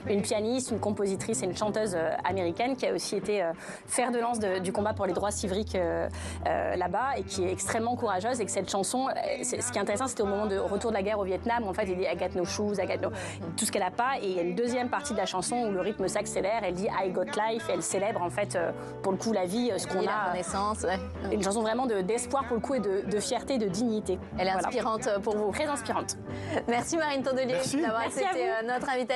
une pianiste, une compositrice et une chanteuse américaine qui a aussi été fer de lance du combat pour les droits civiques là-bas et qui est extrêmement courageuse. Et que cette chanson, ce qui est intéressant, c'était au moment du retour de la guerre au Vietnam. En fait, il dit I got no shoes, I got no... tout ce qu'elle n'a pas. Et il y a une deuxième partie de la chanson où le rythme s'accélère. Elle dit I got life. Et elle célèbre, en fait, pour le coup, la vie, ce qu'on a. La renaissance, ouais. Une chanson vraiment d'espoir, pour le coup, et de fierté, de dignité. Elle est inspirante pour vous. Très inspirante. Merci Marine Tondelier d'avoir accepté notre invitation.